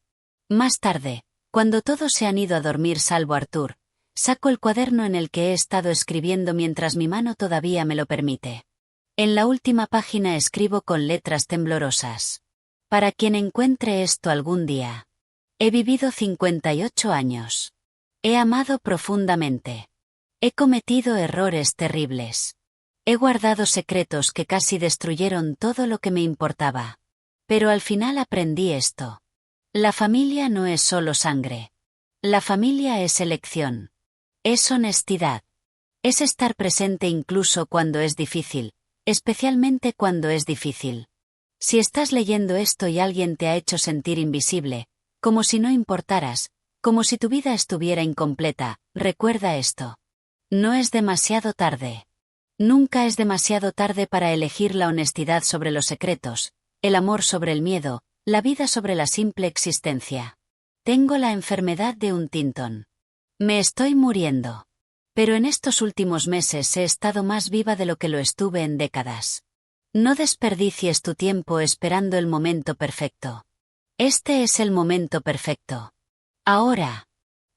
Más tarde, cuando todos se han ido a dormir salvo Arthur, Saco el cuaderno en el que he estado escribiendo mientras mi mano todavía me lo permite. En la última página escribo con letras temblorosas. Para quien encuentre esto algún día. He vivido 58 años. He amado profundamente. He cometido errores terribles. He guardado secretos que casi destruyeron todo lo que me importaba. Pero al final aprendí esto. La familia no es solo sangre. La familia es elección. Es honestidad. Es estar presente incluso cuando es difícil, especialmente cuando es difícil. Si estás leyendo esto y alguien te ha hecho sentir invisible, como si no importaras, como si tu vida estuviera incompleta, recuerda esto. No es demasiado tarde. Nunca es demasiado tarde para elegir la honestidad sobre los secretos, el amor sobre el miedo, la vida sobre la simple existencia. Tengo la enfermedad de Huntington. Me estoy muriendo. Pero en estos últimos meses he estado más viva de lo que lo estuve en décadas. No desperdicies tu tiempo esperando el momento perfecto. Este es el momento perfecto. Ahora.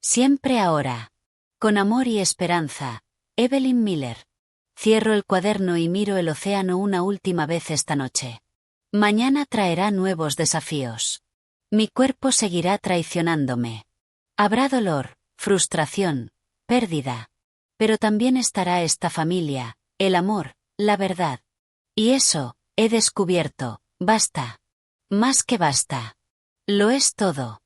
Siempre ahora. Con amor y esperanza, Evelyn Miller. Cierro el cuaderno y miro el océano una última vez esta noche. Mañana traerá nuevos desafíos. Mi cuerpo seguirá traicionándome. Habrá dolor, frustración, pérdida. Pero también estará esta familia, el amor, la verdad. Y eso, he descubierto, basta. Más que basta. Lo es todo.